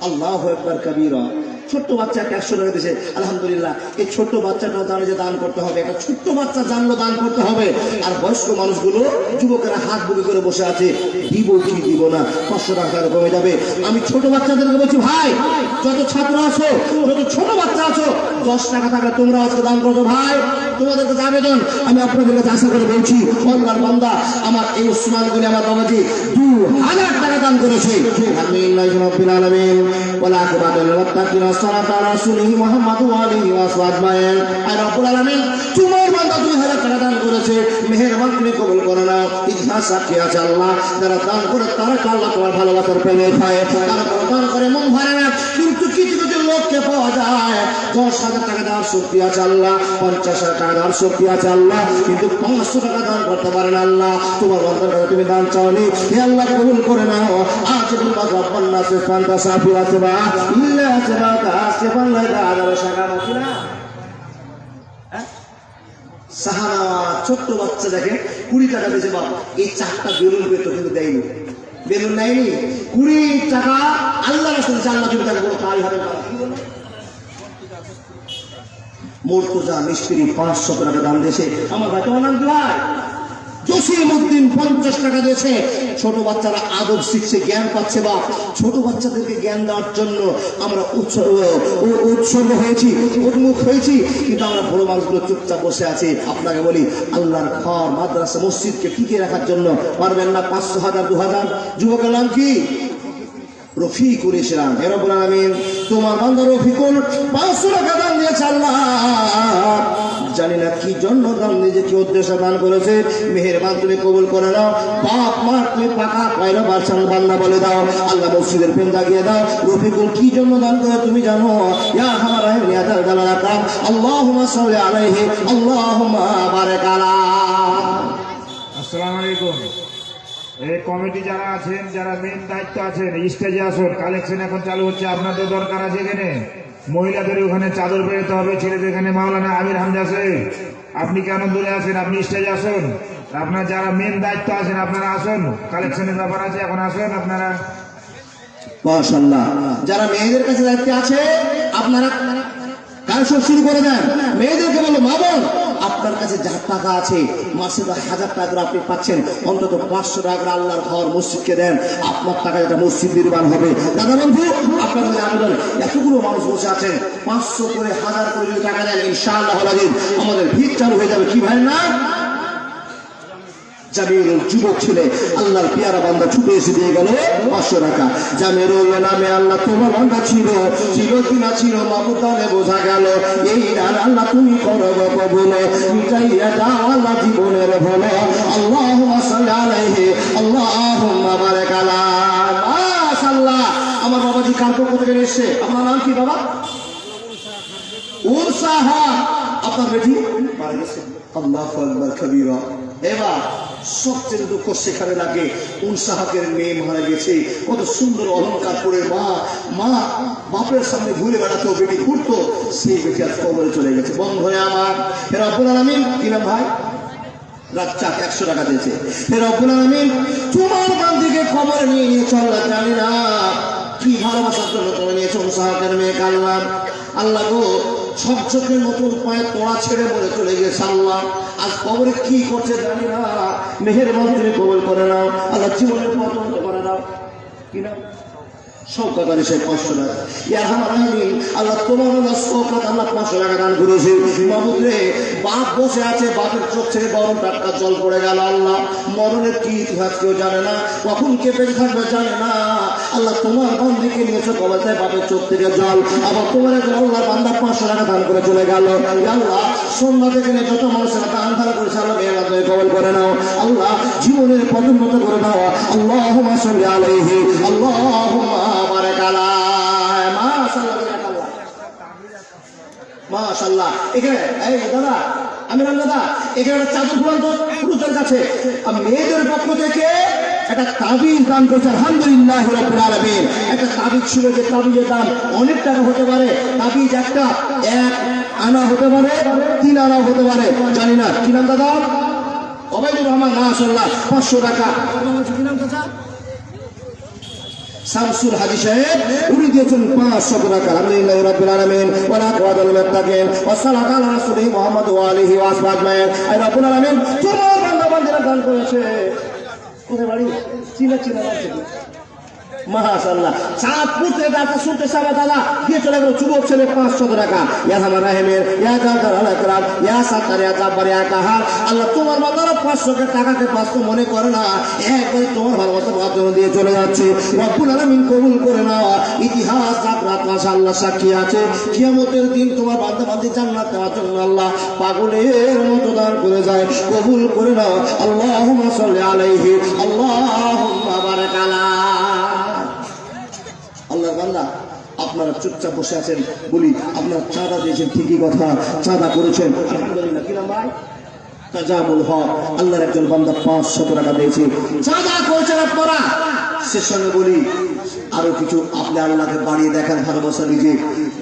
আল্লাহু আকবার কাবীরা, ছোট্ট বাচ্চাকে 100 টাকা দিয়েছে। আলহামদুলিল্লাহ। এই ছোট্ট বাচ্চাটাও জানে যে দান করতে হবে। একটা ছোট্ট বাচ্চা জানলো দান করতে হবে। আর বয়স্ক মানুষগুলো, যুবকেরা হাত বুকে করে বসে আছে, দিব কি দিব না, 500 টাকা কমে যাবে। আমি ছোট বাচ্চাদেরকে বলছি, ভাই যত ছাত্র আছো, যত ছোট বাচ্চা আছো, 10 টাকা থাকলে তোমরা আজকে দান করো ভাই। তোমাদের কাছে আবেদন, আমি আপনাদের কাছে আশা করে বলছি, আল্লাহর বান্দা আমার এই উসমান গনি আমার বাবাজি 2000 টাকা দান করেছে। আলহামদুলিল্লাহি রাব্বিল আলামিন ওয়া লা আকিবাতুল লিল মুত্তাকিন সাল্লাল্লাহু আলা রাসূলিহি মুহাম্মাদু ওয়া আলিহি ওয়া সাহবিহি আজমাইন। আর রব্বুল আলামিন তোমার বান্দা 2000 টাকা দান করেছে, মেহেরবান তুমি কবুল করো না। ইতিহাস সাক্ষী আছে আল্লাহ, যারা দান করে তারা আল্লাহ তোমার ভালোবাসার প্রেমে পায়, তারা দান করে মন ভরে না। কিন্তু কিছু কিছু লোককে পাওয়া যায় 10,000 টাকা দেওয়ার শক্তি আছে আল্লাহ, 50,000 টাকা দেওয়ার শক্তি আছে আল্লাহ, কিন্তু 500 টাকা দান করতে পারে না আল্লাহ। তোমার বান্দার কাছে তুমি দান চাওনি, হে আল্লাহ কবুল করে নাও। আজ তোমার রব্বান নাসে ফান্তা সাফি আছে বা ইল্লা আছে বা কাছে বাংলা দাঁড়াবে সাগানো কিনা। সাহারা ছোট্ট বাচ্চা দেখে 20 টাকা দিয়েছে, বাবা এই 4টা বেলুন পেতো কিন্তু দেয়নি, বেলুন নেয়নি। 20 টাকা আল্লাহ রাসূল জান্নাত দিবে, তাকে বলো তাই হবে না। মুর্তজা মিস্ত্রি 500 টাকা দাম দিয়েছে। আমার ভাই তোমার নাম কি ভাই? জসিমউদ্দিন 50 টাকা দিয়েছে। ছোট বাচ্চারা আদব শিখছে, জ্ঞান পাচ্ছে। বা ছোট বাচ্চাদেরকে জ্ঞান দেওয়ার জন্য আমরা উৎসর্গ হয়েছি, উন্মুখ হয়েছি, কিন্তু আমরা বড় মানুষগুলো চুপচাপ বসে আছি। আপনাকে বলি, আল্লাহর ঘর, মাদ্রাসা, মসজিদকে টিকিয়ে রাখার জন্য পারবেন না? 500, 1000, 2000 যুবকের নাম কি? রফিকুল ইসলাম। হে রব্বুল আলামিন, তোমার বান্দা রফিকুল 500 টাকা দান দিয়েছে। আল্লাহ জানি না কি জন্য দান দিয়েছে, কি উদ্দেশ্যে দান করেছে। মেহেরবান তুমি কবুল করে নাও। বাপ মা তুমি পাকা পয়লা বারসান বান্দা বলে দাও। আল্লাহ মসজিদের প্রেম জাগিয়ে দাও। রফিকুল কি জন্য দান করে তুমি জানো? ইয়া আরহামার রাহিমিন, ইয়া যাল জালাল আকরাম, আল্লাহুম্মা সাল্লি আলাইহি, আল্লাহুম্মা বারিক আলা। আসসালামু আলাইকুম। এই কমিটি যারা আছেন, যারা মেন দায়িত্ব আছেন, স্টেজে আসুন। কালেকশন এখন চালু হচ্ছে, আপনাদের দরকার আছে। এখানে মহিলাদের ওখানে চাদর পেতে হবে, ছেলেদের এখানে মাওলানা আমির হামজা আছে। আপনি কেন দূরে আছেন? আপনি স্টেজে আসুন। আপনার যারা মেন দায়িত্ব আছেন আপনারা আসুন, কালেকশনের ব্যাপার আছে, এখন আসুন আপনারা। মাশাআল্লাহ। যারা মেয়েদের কাছে দায়িত্ব আছে আপনারা কালেকশন শুরু করে দেন। মেয়েদেরকে বলো, মা বোন, আপনার কাছে যা টাকা আছে, মাসে 1000 টাকা করে আপনি পাচ্ছেন, অন্তত 500 টাকা করে আল্লাহর ঘর মসজিদকে দেন। আপনার টাকা যেটা মসজিদ নির্মাণ হবে। দাদা বন্ধু, আপনার কাছে আবেদন, এতগুলো মানুষ বসে আছেন, 500 করে, 1000 করে যদি টাকা দেন, ইনশাআল্লাহ আমাদের ভিড় চালু হয়ে যাবে। কি ভাই না? জামিরুল যুবক ছেলে, আল্লাহর পেয়ারা বান্দা ছুটে এসে দিয়ে গেল 500 টাকা। জামিরুল নামে আল্লাহ তোমার বান্দা ছিল কিনা ছিল মাবুদানে বোঝা গেল। এই রান আল্লাহ তুমি করো কবুল, মিটাইয়া দাও আল্লাহ জীবনের ভুল। আল্লাহুম্মা সাল্লি আলাইহি, আল্লাহুম্মা বারিক আলা। মাশাআল্লাহ। আমার বাবাজি কানপুর থেকে এসেছে। আপনার নাম কি বাবা? উনসাহা। আপনার বেটি মারা গেছে। আল্লাহু আকবার কবীরা। এবার সবচেয়ে দুঃখ সেখানে লাগে, উনসাহাকের মেয়ে মারা গেছে। কত সুন্দর অলঙ্কার পরে মা বাপের সামনে ঘুরে বেড়াতো, বেটি ঘুরতো, সেই বেটি আজ কবরে চলে গেছে। বন্ধ হয়ে আমার হে রব্বুল আলামিন, কি নাম ভাই? রাজ্জাক 100 টাকা দিয়েছে। হে রব্বুল আলামিন, তোমার বান্দিকে কবরে নিয়ে চল। জানি না কি ভালোবাসার জন্য তুমি নিয়েছো উনসাহাকের মেয়ে কাললাম। আল্লাহ গো, ঝকঝকের নতুন পায়ে তোড়া ছেড়ে বলে চলে গেছে। আল্লাহ আজ কবরে কি করছে জানি না, মেহেরবান তুমি কবুল করে নাও। আল্লাহ জীবনের পতন করে নাও। কি নাম? শওকত আলী সাহেব 500 টাকা। ইয়া আরহামার রাহিমিন, আল্লাহ তোমার নাম শওকত, আল্লাহ 500 টাকা দান করেছে। মাহমুদ রে, বাপ বসে আছে, বাপের চোখ থেকে গরম টাটকা জল পড়ে গেল। আল্লাহ মরণের কি ইতিহাস কেউ জানে না, কখন কে বেঁচে থাকবে জানে না। আল্লাহ তোমার বান্দিকে নিয়েছো কবরে, বাপের চোখ থেকে জল। আবার তোমার একজন আল্লাহর বান্দা 500 টাকা দান করে চলে গেল। আল্লাহ সন্ধ্যা থেকে যত মানুষেরা দান ধার করেছে, আল্লাহ মেহরবান করে কবুল করে নাও। আল্লাহ জীবনের পদোন্নত করে দাও। আল্লাহুম্মা সাল্লি আলাইহি, আল্লাহুম্মা বারিক আলা। মাশাআল্লাহ, মাশাআল্লাহ। এখানে এই দাদা, আমি দাদা, এখানে একটা চাদর ফুলান তো পুরুষদের কাছে। মেয়েদের পক্ষ থেকে একটা তাবিজ দান করেছে। আলহামদুলিল্লাহ রাব্বিল আলামিন। একটা তাবিজ ছিল, যে তাবিজের দাম অনেক টাকা হতে পারে। তাবিজ একটা 1 আনা হতে পারে, 3 আনা হতে পারে, জানি না। কি নাম দাদা? ওবাইদুর রহমান। মাশাআল্লাহ, 500 টাকা। কি নাম চাচা? শামসুল হাজি সাহেব, উনি দিয়েছেন 500 টাকা। আলহামদুলিল্লাহ রাব্বিল আলামিন। ওয়া লাকাদাল মুত্তাকিন ওয়া সাল্লাল্লাহু আলা রাসূলিহি মুহাম্মদ ওয়া আলিহি ওয়া আসহাবিহি আজমাইন। আয় রাব্বুল আলামিন, তোমার বান্দা বান্দিরা দান করেছে। কোথায় বাড়ি? চিনা আছে। মাশাআল্লাহ। চাঁদপুর থেকে ডাক্তার শুনতে সাবা দাদা দিয়ে চলে গেল যুবক ছেলে 500 টাকা। ইয়া আরহামার রাহিমিন, ইয়া জালাল আকরাম, ইয়া সাত্তার, ইয়া জাব্বার, ইয়া কাহার। আল্লাহ তোমার বান্দারা 500 টাকাকে 500 মনে করে না, একবারে তোমার ভালোবাসার মাধ্যমে দিয়ে চলে যাচ্ছে। রব্বুল আলামিন কবুল করে নাও। ইতিহাস জাগরাত মাশাআল্লাহ সাক্ষী আছে, কিয়ামতের দিন তোমার বান্দা বান্দি জান্নাত পাওয়ার জন্য আল্লাহ পাগলের মতো দান করে যায়। কবুল করে নাও। আল্লাহুম্মা সাল্লি আলাইহি, আল্লাহুম্মা বারিক আলা। আল্লাহ বান্দা, আপনারা চুপচাপ বসে আছেন, বলি আপনারা চাঁদা দিয়েছেন, ঠিকই কথা, চাঁদা করেছেন, আলহামদুলিল্লাহ। কি নাম ভাই? তাজামুল হক। আল্লাহর একজন বান্দা 500 টাকা দিয়েছে, চাঁদা করেছেন আপনারা। সে সঙ্গে বলি আরো কিছু, আপনি আল্লাহকে বাড়িয়ে দেখান ভালোবাসা নিজে।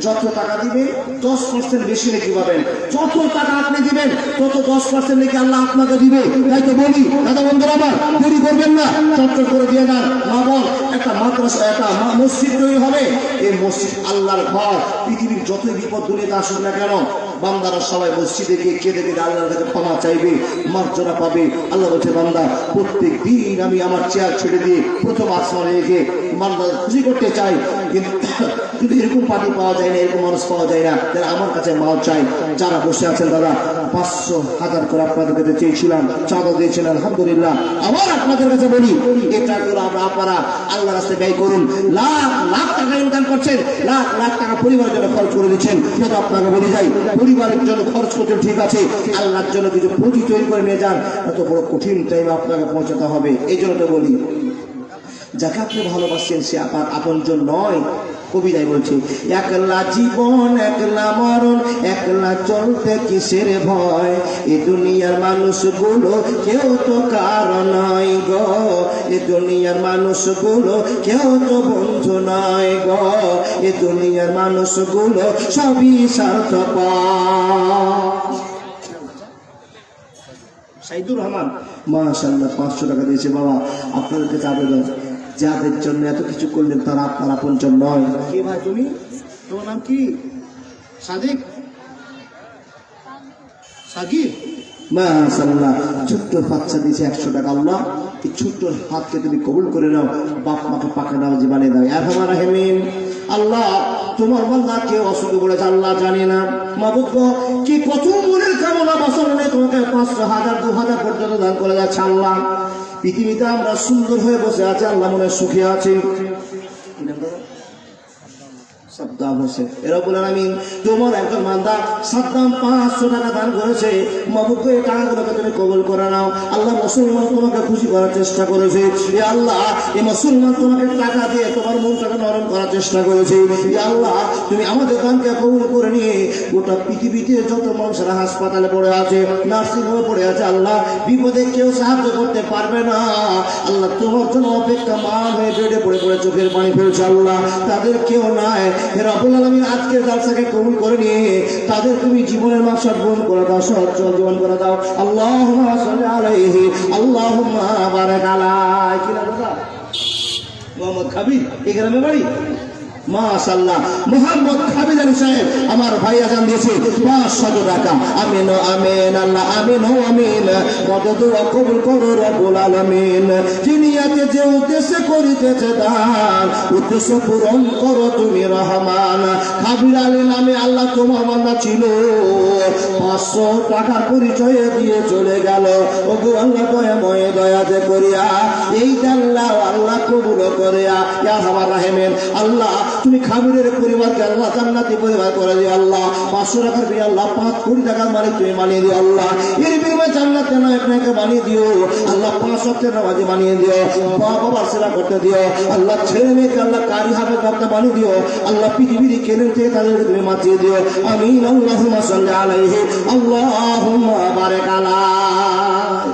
যত টাকা দিবেন 10% বেশি নাকি পাবেন। যত টাকা আপনি দিবেন তত 10% নাকি আল্লাহ আপনাকে দিবে। তাই তো বলি দাদা বন্ধুরা, আমার দেরি করবেন না, চটচট করে দিয়ে যান। মা বোন, একটা মাদ্রাসা, একটা মসজিদ তৈরি হবে। এই মসজিদ আল্লাহর ঘর। পৃথিবীর যতই বিপদ দুনিয়াতে আসুক না কেন, বান্দারা সবাই মসজিদে গিয়ে কেঁদে কেঁদে আল্লাহর কাছে ক্ষমা চাইবে, মার্জনা পাবে। আল্লাহ বলছে বান্দা প্রত্যেক দিন আমি আমার চেয়ার ছেড়ে দিয়ে প্রথম আসমানে রেখে বান্দা খুশি করতে চাই, কিন্তু এরকম পার্টি পাওয়া যায় না, এরকম মানুষ পাওয়া যায় না যারা আমার কাছে মাও চাই। যারা বসে আছেন দাদা 500,000 করে আপনাদের কাছে চেয়েছিলাম, চাঁদা দিয়েছেন আলহামদুলিল্লাহ। আবার আপনাদের কাছে বলি এটা করে আপনারা আল্লাহ রাস্তায় ব্যয় করুন। লাখ লাখ টাকা ইনকাম করছেন, লাখ লাখ টাকা পরিবারের জন্য খরচ করে দিচ্ছেন। কিন্তু আপনাকে বলি যাই, পরিবারের জন্য খরচ করছেন ঠিক আছে, আল্লাহর জন্য কিছু পুঁজি তৈরি করে নিয়ে যান, এত বড় কঠিন টাইমে আপনাকে পৌঁছাতে হবে। এই জন্য তো বলি যাকে আপনি ভালোবাসছেন সে আপনার আপনজন নয়। কবিতায় বলছে একলা জীবন একলা মরণ, একলা চলতে কিসের ভয়, এ দুনিয়ার মানুষগুলো কেউ তো কারণ নয় গো, এ দুনিয়ার মানুষগুলো কেউ তো বন্ধু নয় গো, এ দুনিয়ার মানুষগুলো সবই স্বার্থপর। সাইদুর রহমান মাশাআল্লাহ 500 টাকা দিয়েছে। বাবা আপনাদের কাছে আবেদন, যাদের জন্য এত কিছু করলেন তারা আপনার আপনজন নয়। কি ভাই তুমি, তোমার নাম কি? সাদিক, সাকিব, মাশাআল্লাহ ছোট্ট বাচ্চা দিয়েছে 100 টাকা। আল্লাহ এই ছোট্ট হাতকে তুমি কবুল করে নাও, বাপ মাকে পাকা নাও, জীবনে দাও। আরহামার রাহিমিন আল্লাহ তোমার বান্দা কে অসুখে পড়েছে আল্লাহ জানি না, মাবুদ গো কি কত মনের কামনা বাসনে তোমাকে 500,000 2,000 পর্যন্ত দান করে যাচ্ছে। আল্লাহ পৃথিবীতে আমরা সুন্দর হয়ে বসে আছি, আল্লাহ মনে সুখে আছে। সাদ্দাম হোসেন এরকম আমি তোমার একজন বান্দা সাদ্দাম 500 টাকা দান করেছে। মাবুদ এই টাকাগুলোকে তুমি কবুল করে নাও। আল্লাহ মুসলমান তোমাকে খুশি করার চেষ্টা করেছে, এ আল্লাহ এই মুসলমান তোমাকে টাকা দিয়ে তোমার মনটাকে নরম করার চেষ্টা করেছে। এ আল্লাহ তুমি আমাদের দানকে কবুল করে নিয়ে গোটা পৃথিবীতে যত মানুষেরা হাসপাতালে পড়ে আছে, নার্সিং হোমে পড়ে আছে, আল্লাহ বিপদে কেউ সাহায্য করতে পারবে না, আল্লাহ তোমার জন্য অপেক্ষা মান হয়ে বেডে পড়ে পড়ে চোখের পানি ফেলছে, আল্লাহ তাদের কেউ নাই। রব্বুল আলামিন আজকের জালসাকে কবুল করে নিয়ে তাদের তুমি জীবনের মাকসাদ পূরণ করে দাও, সচ্ছল জীবন করে দাও। আল্লাহুম্মা সাল্লি আলাইহি আল্লাহুম্মা বারাক আলাইহি। কি নাম দাদা? মোহাম্মদ খাবির, এই গ্রামে বাড়ি। মাশাআল্লাহ মোহাম্মদ খাবির আলী সাহেব আমার ভাই আজান দিয়েছে 500 টাকা। আমিন আমিন আল্লাহ আমিন আমিন, মদদ ও কবুল করো রব্বুল আলামিন। দুনিয়াতে যে উদ্দেশ্যে করিতেছে দান, উদ্দেশ্য পূরণ করো তুমি রহমান। খাবির আলী নামে আল্লাহ তোমার বান্দা ছিল, 500 টাকার পরিচয় দিয়ে চলে গেল। ওগো আল্লাহ দয়াময় দয়াতে করিয়া এই আল্লাহ আল্লাহ কবুল করিয়া ইয়া আরহামার রাহিমিন। আল্লাহ তুমি খাবিরের পরিবারকে আল্লাহ জান্নাতি পরিবার করে দিও। আল্লাহ 500 টাকার বিয়ে আল্লাহ 5 কোটি টাকার মালিক তুমি বানিয়ে দিও। আল্লাহ এর বিনিময়ে জান্নাতে না আপনাকে বানিয়ে দিও। আল্লাহ 5 ওয়াক্তের নামাজি বানিয়ে দিও, বাবার সেবা করতে দিও। আল্লাহ ছেলে মেয়েকে আল্লাহ কারি হাফেজ করতে বানিয়ে দিও। আল্লাহ পৃথিবীর কেলেন থেকে তাদেরকে তুমি বাঁচিয়ে দিও। আমিন আল্লাহুম্মা সাল্লি আলাইহি আল্লাহুম্মা বারিক আলাইহি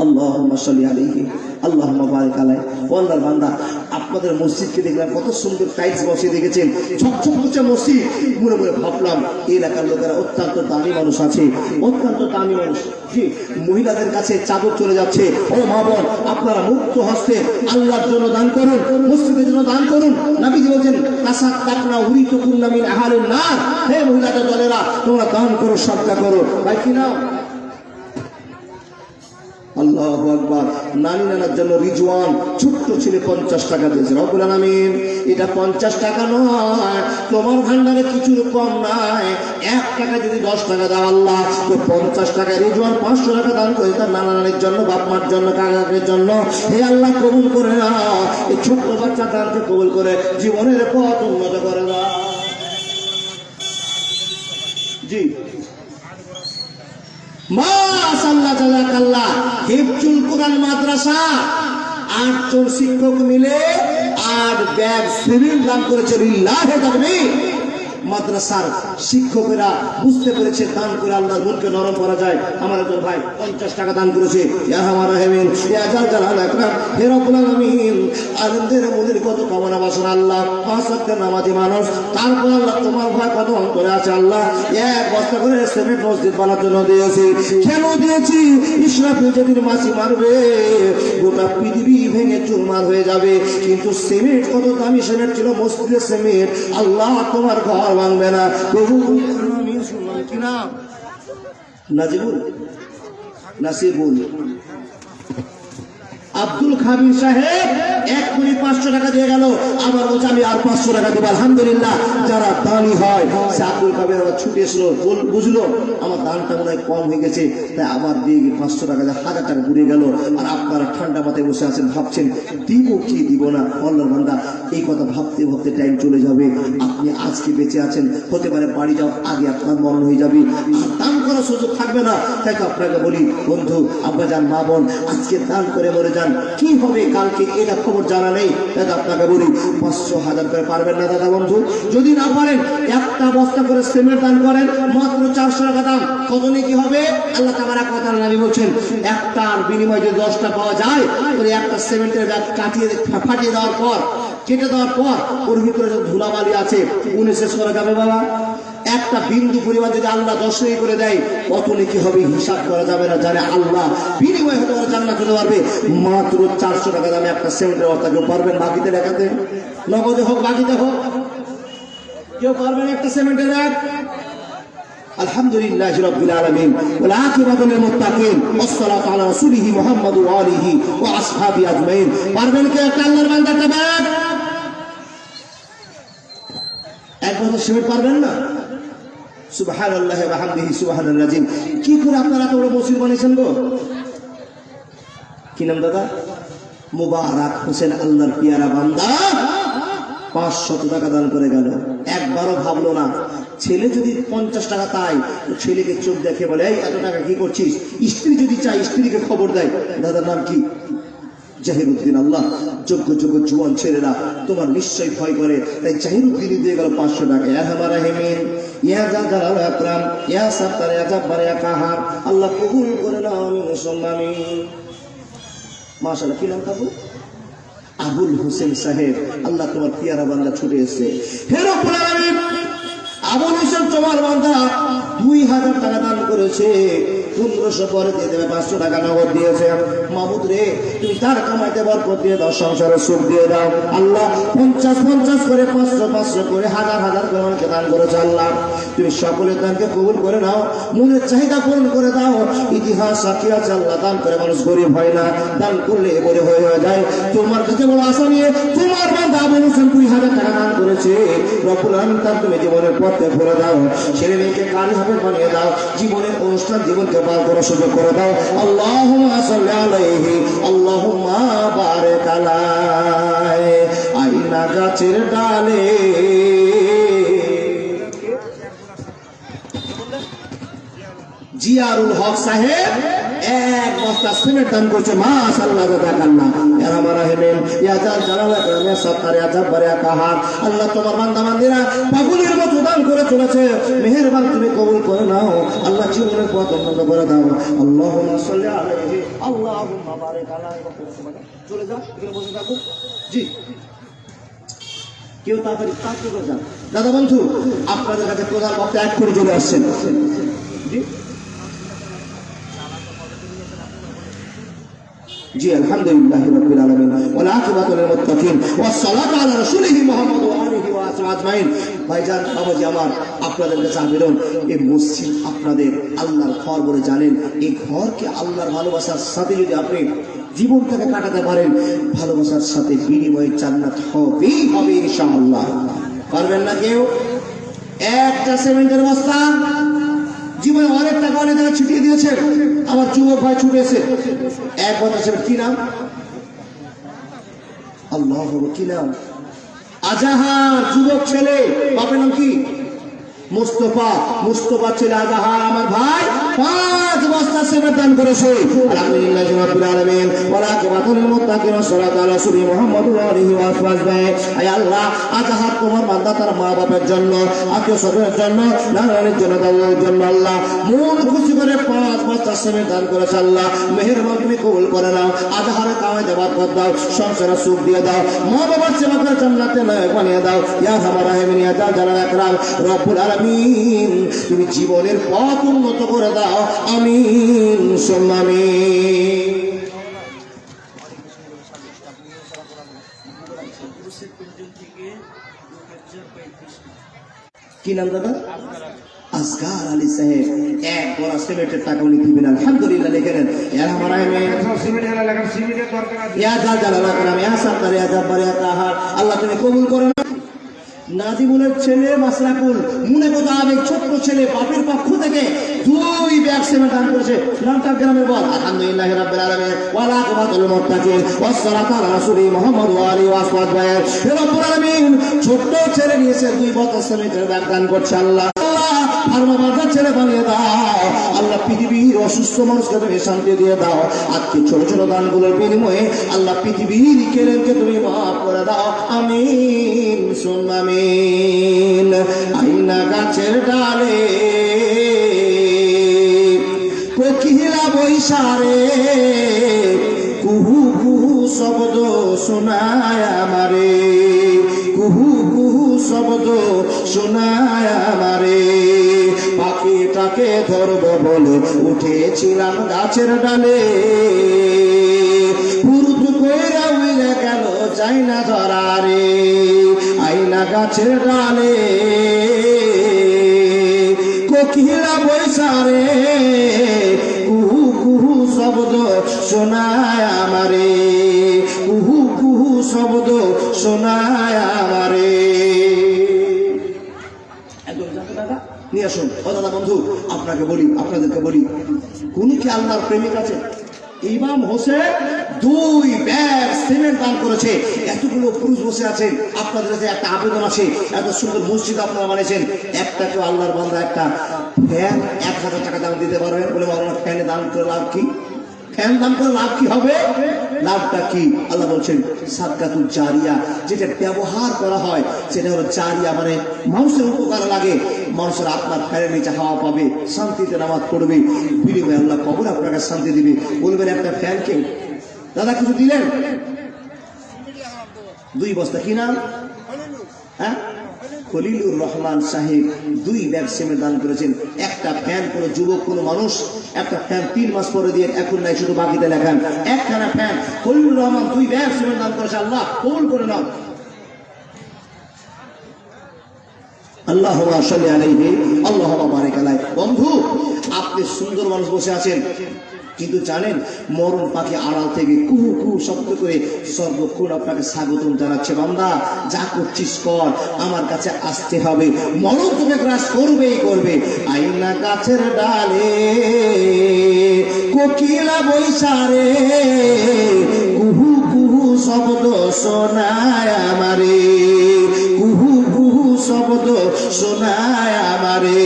আল্লাহুম্মা সাল্লি আলাইহি আল্লাহুম্মা বারিক আলাইহি। ওয়াল্লাহ বান্দা আপনাদের মসজিদকে দেখলাম কত সুন্দর টাইলস বসিয়ে দেখেছেন, ঝকঝক করছে মসজিদ। মনে মনে ভাবলাম এই এলাকার লোকেরা অত্যন্ত দামি মানুষ আছে, অত্যন্ত দামি মানুষ। জি মহিলাদের কাছে চাদর চলে যাচ্ছে। ও মা বোন আপনারা মুক্ত হস্তে আল্লাহর জন্য দান করুন, মসজিদের জন্য দান করুন। নবীজি বলেছেন তাসাদদাকনা উরিতুকুন্না মিন আহলিন নার, হে মহিলাদের দলেরা তোমরা দান করো, সদকা করো। ভাই কি নাও আল্লাহু আকবার। নানি নানার জন্য রিজওয়ান ছোট্ট ছেলে 50 টাকা দিয়েছে। রব্বুল আলামিন এটা 50 টাকা নয়, তোমার ভান্ডারে কিছু কম নাই। 1 টাকা যদি 10 টাকা দাও আল্লাহ তো 50 টাকা। রিজওয়ান 500 টাকা দান করে তার নানা নানির জন্য, বাপ মার জন্য, কাকাদের জন্য। হে আল্লাহ কবুল করে নাও, এই ছোট্ট বাচ্চা দানকে কবুল করে জীবনের পথ উন্নত করে দাও। জি মাশাআল্লাহ জাযাকাল্লাহ। হিফজুল কোরআন মাদ্রাসা 8 জন শিক্ষক মিলে 8 ব্যাগ সিলিন্ডার দান করেছে। লিল্লাহি তাকবীর। মাদ্রাসার শিক্ষকেরা বুঝতে পেরেছে দান করে আল্লাহর মনকে নরম করা যায়। আমার একজন ভাই 50 টাকা দান করেছে। ইয়া আরহামার রাহিমিন ইয়া জাল জালাল আকরাম হে রব্বুল আলামিন। আলেমদের মনের কত কামনা বাসনা আল্লাহ, 5 ওয়াক্তের নামাজি মানুষ, তারপর আল্লাহ তোমার ভয় কত অন্তরে আছে আল্লাহ। 1 বস্তা করে সিমেন্ট মসজিদ বানানোর জন্য দিয়েছি। কেন দিয়েছি? ইসরাফিল যেদিন মাছি মারবে গোটা পৃথিবী ভেঙে চুরমার হয়ে যাবে। কিন্তু সিমেন্ট কত দামি সিমেন্ট ছিল, মসজিদের সিমেন্ট। আল্লাহ তোমার ঘর ভাঙবে না। কবুল আমি শুনলাম কি নাম নাজিবুল নাসিবুল আব্দুল খাবির সাহেব 1,500,000 টাকা দিয়ে গেল। আবার বলছে আমি আর 500 টাকা দেবো। আলহামদুলিল্লাহ, যারা দানি হয় সে আব্দুল খাবির আবার ছুটে এসলো, বুঝলো আমার দানটা মনে হয় কম হয়ে গেছে, তাই আবার দিয়ে 500 টাকা 1000 টাকা ঘুরে গেল। আর আপনারা ঠান্ডা মাথায় বসে আছেন, ভাবছেন দিব কি দিব না। আল্লাহর বান্দা, এই কথা ভাবতে ভাবতে টাইম চলে যাবে। আপনি আজকে বেঁচে আছেন, হতে পারে বাড়ি যাওয়ার আগে আপনার মরণ হয়ে যাবে, আর দান করার সুযোগ থাকবে না। তাই তো আপনাকে বলি বন্ধু, আব্বা যান, মা বোন, আজকে দান করে মরে যান, কি হবে কালকে এটা খবর জানা নেই। দাদা আপনাকে বলি 500,000 করে পারবেন না দাদা বন্ধু? যদি না পারেন একটা বস্তা করে সিমেন্ট দান করেন, মাত্র 400 টাকা দাম। কত কি হবে? আল্লাহ তাবারাক ওয়া তাআলা নবী বলছেন, একটার বিনিময়ে যদি 10টা পাওয়া যায়, তাহলে একটা সিমেন্টের ব্যাগ ফাটিয়ে দেওয়ার পর, কেটে দেওয়ার পর ওর ভিতরে যে ধুলাবালি আছে উনি শেষ করা যাবে বাবা? একটা বিন্দু পরিমাণ যদি আল্লাহ 10 করে দেয়, কত কি হবে হিসাব করা যাবে না। জানে আল্লাহ বিনিময় হতে পারে জান্নাত হতে পারবে। মাত্র 400 টাকা দামে একটা সিমেন্টের বস্তা কেউ পারবেন বাকিতে দেখাতে? নগদে হোক বাকিতে হোক, কেউ পারবেন একটা সিমেন্টের ব্যাগ? আলহামদুলিল্লাহি রাব্বিল আলামিন ওয়াল আকিবাতু লিল মুত্তাকিন ওয়াসসালাতু আলা রাসূলিহি মুহাম্মাদু ওয়া আলিহি ওয়া আসহাবি আজমাইন। পারবেন কে একটা আল্লাহর বান্দা একটা ব্যাগ? এক বছর সিমেন্ট পারবেন না? সুবহানাল্লাহি ওয়া বিহামদিহি সুবহানাল আযীম। কি করে আপনারা এত বড় মসজিদ বানিয়েছেন গো? কি নাম দাদা? মুবারক হোসেন, আল্লাহর পিয়ারা বান্দা 500 টাকা দান করে গেল। একবারও ভাবলো না ছেলে যদি 50 টাকা তাই, ছেলেকে চোখ দেখে বলে এই এত টাকা কি করছিস? স্ত্রী যদি চাই স্ত্রীকে খবর দেয়। দাদার নাম কি? জাহিরুদ্দিন। আল্লাহ, যোগ্য যোগ্য জুয়ান ছেলেরা তোমার নিশ্চয় ভয় করে, তাই জাহিরুদ্দিন দিয়ে গেল 500 টাকা। ইয়া হামার রাহিমিন, ইয়া জালাল আকরাম, ইয়া সাত্তার, ইয়া জাব্বার, ইয়া কাহার, আল্লাহ কবুল করে নাও। আমিন। মাশাআল্লাহ। কি নাম কাবু? আবুল হোসেন সাহেব। আল্লাহ তোমার পিয়ারা বান্দা ছুটে এসেছে। হে রব্বুল আলামিন, আবুল হোসেন তোমার বান্দা 2000 টাকা দান করেছে, 1500 পরে দিয়ে দেবে, 500 টাকা নগদ দিয়েছে। মাহমুদ রে, তুমি তার কামাইতে বরকত দিয়ে দাও, সংসারে সুখ দিয়ে দাও। আল্লাহ 50 করে 500 করে 1000 করে আমাকে দান করেছে। আল্লাহ তুমি সকলের দানকে কবুল করে নাও, মনের চাহিদা পূরণ করে দাও। ইতিহাস সাক্ষী আছে, আল্লাহ দান করে মানুষ গরিব হয় না, দান করলে এবারে হয়ে যায়। তোমার কাছে বড় আশা নিয়ে তোমার বান্দা আবুল হোসেন 2000 টাকা দান করেছে। রব্বুল আলামিন তার তুমি জীবনের পথে ঘুরে দাও, ছেলে মেয়েকে কারি হাফেজ বানিয়ে দাও, জীবনের অনুষ্ঠান জীবনকে পার করার সুযোগ করে দাও। আল্লাহুম্মা সাল্লি আলাইহি, আল্লাহুম্মা বারিক আলাইহি। আইনা গাছের ডালে জিয়ারুল হক সাহেব 1 বস্তা সিমেন্ট দান করছে। মাশাআল্লাহ, জাযাকাল্লাহ। ইয়া রাহমান রাহিম, ইয়া জালাল আকরাম, ইয়া সাত্তার, ইয়া জাব্বার, ইয়া কাহার। আল্লাহ তোমার বান্দা বান্দীরা পাগলের মতো দান করে চলেছে, মেহেরবান তুমি কবুল করে নাও। আল্লাহ জীবনের পথ উন্নত করে দাও। আল্লাহুম্মা সাল্লি আলাইহি, আল্লাহুম্মা বারিক আলাইহি। চলে যাও, এখানে বসে থাকো। জি, কেউ তাড়াতাড়ি করে যান। দাদা বন্ধু, আপনাদের কাছে প্রধান বক্তা এক করে চলে আসছেন। জি জি, আলহামদুলিল্লাহি রাব্বিল আলামিন ওয়াল আকিবাতু লিল মুত্তাকিন ওয়াসসালাতু আলা রাসূলিহি মুহাম্মাদ ওয়া আলিহি ওয়া আসহাবিহি আজমাইন। ভাইজান, বাবাজি আমার, আপনাদের কাছে আবেদন, এই মসজিদ আপনাদের আল্লাহর ঘর বলে জানেন। এই ঘরকে আল্লাহর ভালোবাসার সাথে যদি আপনি জীবনটাকে কাটাতে পারেন, ভালোবাসার সাথে বিনিময়ে জান্নাত হবেই হবে ইনশাআল্লাহ। পারবেন না কেউ? একটা সিমেন্টের বস্তা জীবনে অনেক টাকা অনেক জায়গায় ছুটিয়ে দিয়েছে। আমার যুবক ভাই ছুটে এসে 1 বস্তা সিমেন্ট। কি নাম? আল্লাহ, কি নাম? আজাহার, যুবক ছেলে। বাপের নাম কি? মুস্তফা। মুস্তফা ছেলে আজাহার আমার ভাই 5 বস্তা সিমেন্ট দান করেছে। আলহামদুলিল্লাহি রাব্বিল আলামিন ওয়া আকিবাতু লিল মুত্তাকিন ওয়াসসালাতু আলা রাসূলিহি মুহাম্মাদ ওয়া আলিহি ওয়া আসহাবিহি। আয় আল্লাহ, আজাহার তোমার বান্দা তার মা বাবার জন্য, আত্মীয় স্বজনের জন্য, নানানের জন্য, দাদার জন্য আল্লাহ মন খুশি করে 5 বস্তা সিমেন্ট দান করেছে। আল্লাহ মেহেরবান তুমি কবুল করে নাও। আজাহারের কামাই দেওয়ার পর দাও, সংসারে সুখ দিয়ে দাও, মা বাবার সেবা করে জান্নাতে নায়ক বানিয়ে দাও। ইয়া হামার রাহিমিন, ইয়া জালাল আকরাম, রব্বুল আলামিন তুমি জীবনের পথ উন্নত করে দাও। আমিন সুম্মা আমিন। কি নাম দাদা? আসগার আলী সাহেব। এক বড় সিমেন্টের টাকা উনি দিবেন, আলহামদুলিল্লাহ লিখে নেন। আল্লাহ তুমি কবুল করো। নাজিমুলের ছেলে মাসরাকুল মনে মোতাবেক ছোট্ট ছেলে বাপের পক্ষ থেকে 2 ব্যাগ সিমেন্ট দান করেছে। নামটা গ্রামের বল। আলহামদুলিল্লাহি রাব্বিল আলামিন ওয়া আকিবাতুল মুত্তাকিন ওয়াস সালাতু আলা রাসূলি মুহাম্মদ ওয়া আলিহি ওয়া সাহবিহি। হে রব্বুল আলামিন, ছোট্ট ছেলে নিয়েছে 2 বোতল সিমেন্টের ব্যাগ দান করছে। আল্লাহ ফার্মাবাজার ছেলে বানিয়ে দাও। আল্লাহ পৃথিবীর অসুস্থ মানুষকে তুমি শান্তি দিয়ে দাও। আজকে ছোট ছোট দানগুলোর বিনিময়ে আল্লাহ পৃথিবীর কেলেমকে তুমি মাফ করে দাও। আমিন সুম্মা আমিন। আইনা গাছের ডালে কোকিলা বৈশারে কুহু কুহু শব্দ শোনায় আমারে, কুহু কুহু শব্দ শোনায় আমারে। পাখিটাকে ধরব বলে উঠেছিলাম গাছের ডালে, পুরুত কইরা উইরা গেল যাই না ধরারে। আইনা গাছের ডালে কোকিলা বৈশারে কুহু কুহু শব্দ শোনায় আমারে, কুহু কুহু শব্দ শোনায় আমারে। একদম দাদা নিয়ে আসুন। ও দাদা বন্ধু, আপনাকে বলি, আপনাদেরকে বলি, কোন কি আল্লাহর প্রেমিক আছে? ইমাম হোসেন 2 ব্যাগ সিমেন্ট দান করেছে। এতগুলো পুরুষ বসে আছেন, আপনাদের কাছে একটা আবেদন আছে। এত সুন্দর মসজিদ আপনারা বানিয়েছেন, একটা কেউ আল্লাহর বান্দা একটা ফ্যান 1000 টাকা দাম দিতে পারবেন? বলে মাওলানা, ফ্যানে দান করে লাভ কি? ফ্যান দান করে লাভ কি হবে? লাভটা কি? আল্লাহ বলছেন সাদকাতুল জারিয়া, যেটা ব্যবহার করা হয় সেটা হলো জারিয়া, মানে মানুষের উপকার লাগে। মানুষের আপনার ফ্যানের নিচে হাওয়া পাবে, শান্তিতে নামাজ পড়বে, বিনিময়ে আল্লাহ কবর আপনাকে শান্তি দিবে। বলবেন একটা ফ্যানকে দাদা কিছু দিলেন? 2 বস্তা। কি নাম? হ্যাঁ, খলিলুর রহমান সাহেব 2 ব্যাগ সিমেন্ট দান করেছেন। একটা ফ্যান কোনো যুবক কোনো মানুষ একটা ফ্যান 3 মাস পরে দিয়ে এখন নাই, শুধু বাকিতে লেখান একখানা fan. Khalilur Rahman 2 bag cement দান করেছে। আল্লাহ কবুল করে নাও। আল্লাহুম্মা সাল্লি আলাইহি আল্লাহুম্মা বারিক আলাইহি। বন্ধু, আপনি সুন্দর মানুষ বসে আছেন, কিন্তু জানেন মরণ পাখি আড়াল থেকে কুহু কুহু শব্দ করে সর্বক্ষণ আপনাকে স্বাগতম জানাচ্ছে। বান্দা, যা করছিস কর, আমার কাছে আসতে হবে, মরণ তোকে গ্রাস করবেই করবে। আইনা গাছের ডালে কোকিলা বৈশারে কুহু কুহু শব্দ শোনায় আমারে, কুহু কুহু শব্দ শোনায় আমারে।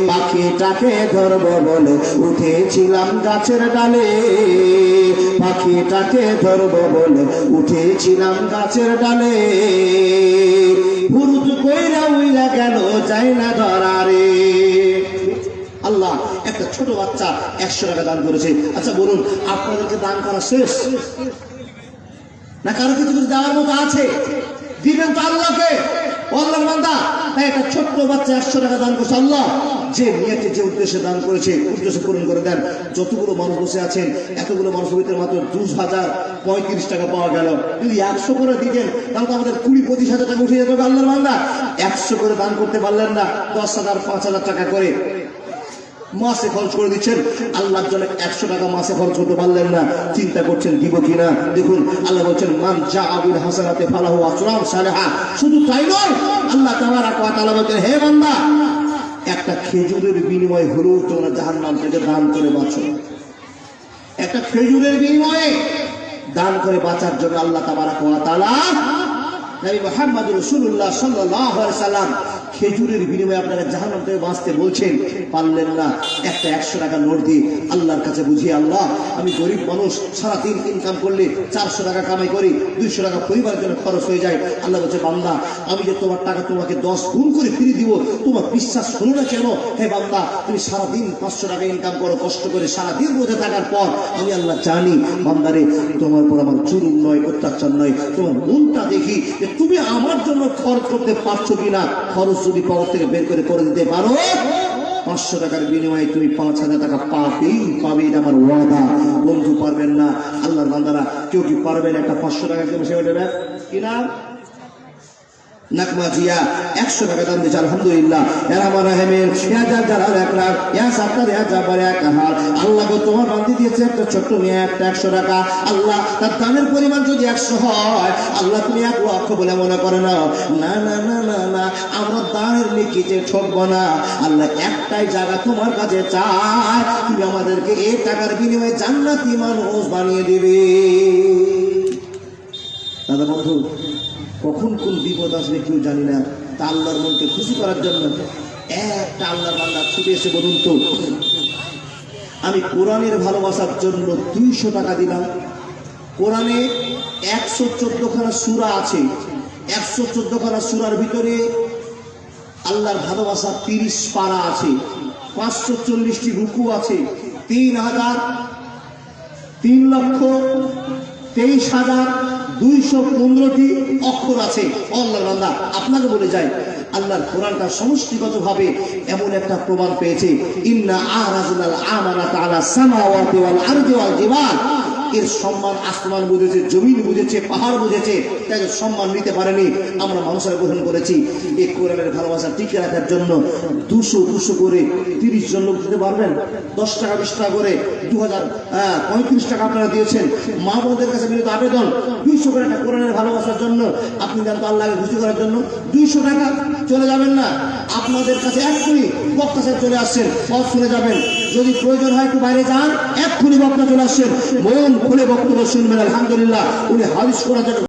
পাখিটাকে ধরব বলে উঠেছিলাম গাছের ডালে, পাখিটাকে ধরব বলে উঠেছিলাম গাছের ডালে, পুরুত কইরা উইরা গেল যাই না ধরারে। আল্লাহ একটা ছোট বাচ্চা 100 টাকা দান করেছে। আচ্ছা বলুন, আপনাদেরকে দান করা শেষ না কারো কিছু কিছু দেওয়ার মতো আছে? দিবেন তো আল্লাহকে। আল্লাহর বান্দা, তাই একটা ছোট্ট বাচ্চা 100 টাকা দান করছে। আল্লাহ যে নিয়তে যে উদ্দেশ্যে দান করেছে উদ্দেশ্য পূরণ করে দেন। যতগুলো মানুষ বসে আছেন, এতগুলো মানুষের ভিতরে মাত্র 2035 টাকা পাওয়া গেল। যদি 100 করে দিতেন তাহলে তো আমাদের 20-25 হাজার টাকা উঠে যেত। আল্লাহর বান্দা 100 করে দান করতে পারলেন না, 10,000 5,000 টাকা করে মাসে খরচ করে দিচ্ছেন। আল্লাহর জন্য 100 টাকা মাসে খরচ করতে পারলেন না, চিন্তা করছেন দিব কিনা। দেখুন আল্লাহ বলছেন মান জাআ বিল হাসানাতি ফালাহু আশরু সালেহা। শুধু তাই নয়, আল্লাহ তাবারাক ওয়া তাআলা বলেন, হে বান্দা, একটা খেজুরের বিনিময়ে হলেও তোমরা জাহান্নাম থেকে দান করে বাঁচো। একটা খেজুরের বিনিময়ে দান করে বাঁচার জন্য আল্লাহ তাবারাক ওয়া তাআলা নবী মুহাম্মদ রাসূলুল্লাহ সাল্লাল্লাহু আলাইহি সাল্লাম খেজুরের বিনিময়ে আপনারা জাহান্নাম থেকে বাঁচতে বলছেন। পারলেন না, একটা 100 টাকা নোট দিয়ে আল্লাহর কাছে বুঝিয়ে, আল্লাহ আমি গরিব মানুষ, সারাদিন ইনকাম করলে 400 টাকা কামাই করি, 200 টাকা পরিবারের জন্য খরচ হয়ে যায়। আল্লাহ বলছে, বান্দা আমি যে তোমার টাকা তোমাকে 10 গুণ করে ফিরে দিব, তোমার বিশ্বাস হলো না কেন? হে বান্দা, তুমি সারাদিন 500 টাকা ইনকাম করো, কষ্ট করে সারাদিন রোজে থাকার পর আমি আল্লাহ জানি বান্দারে তোমার পর আমার জুলুম নয়, অত্যাচার নয়, তোমার মনটা দেখি যে তুমি আমার জন্য খরচ করতে পারছো কিনা। খরচ যদি পাওয়ার থেকে বের করে দিতে পারো, 500 টাকার বিনিময়ে তুমি 5,000 টাকা পাবে, এটা আমার ওয়াদা। বন্ধু পারবেন না, আল্লাহর বান্দারা কেউ কি পারবেন একটা 500 টাকা কেউ বসে দেবেন কিনা? নাকমা জিয়া 100 টাকা দাম দিয়েছে আলহামদুলিল্লাহ। এরামান রাহেমের যার যার 1 লাখ, সাত্তার যাবার 1000। আল্লাহ গো তোমার বান্দি দিয়েছে একটা ছোট্ট মেয়ে একটা 100 টাকা। আল্লাহ তার দানের পরিমাণ যদি 100 হয়, আল্লাহ তুমি 1 লক্ষ বলে মনে করে নাও। না না না না না, আমরা দানের নেকিতে ঠকবো না। আল্লাহ একটাই জায়গা তোমার কাছে চায়, তুমি আমাদেরকে এই টাকার বিনিময়ে জান্নাতি মানুষ বানিয়ে দিবে। দাদা বন্ধু, কখন কোন বিপদ আসবে কেউ জানি না। তা আল্লাহর মনকে খুশি করার জন্য একটা আল্লাহর বান্দা ছুটে এসে বলুন তো, আমি কোরআনের ভালোবাসার জন্য 200 টাকা দিলাম। কোরআনে 114 খানা সূরা আছে। 114 খানা সূরার ভিতরে আল্লাহর ভালোবাসা 30 পারা আছে, 540টি রুকু আছে, 3,23,215টি অক্ষর আছে। আল্লাহর বান্দা আপনাকে বলে যায়, আল্লাহর কোরআনটা সমষ্টিগতভাবে এমন একটা প্রমাণ পেয়েছে, ইন্না আরাজনাল আমানাতা আলা সামাওয়াতি ওয়াল আরদি ওয়াল জিবাল। এর সম্মান আসমান বুঝেছে, জমিন বুঝেছে, পাহাড় বুঝেছে, তাই সম্মান নিতে পারেনি, আমরা মানুষের গ্রহণ করেছি। এই কোরআনের ভালোবাসা টিকে রাখার জন্য 200 করে 30 জন লোক দিতে পারবেন। 10 টাকা 20 টাকা করে 2035 টাকা আপনারা দিয়েছেন। মা বোনদের কাছে বিনীত আবেদন, 200 করে একটা কোরআনের ভালোবাসার জন্য আপনি জানতো আল্লাহকে খুশি করার জন্য 200 টাকা চলে যাবেন না। আপনাদের কাছে এক্ষুনি বক্তা সাহেব চলে আসছেন, সব শুনে যাবেন। যদি প্রয়োজন হয় একটু বাইরে যান, এক্ষুনি বক্তা চলে আসছেন, মন খুলে বক্তব্য শুনবেন। আলহামদুলিল্লাহ, উনি হাদিস করার জন্য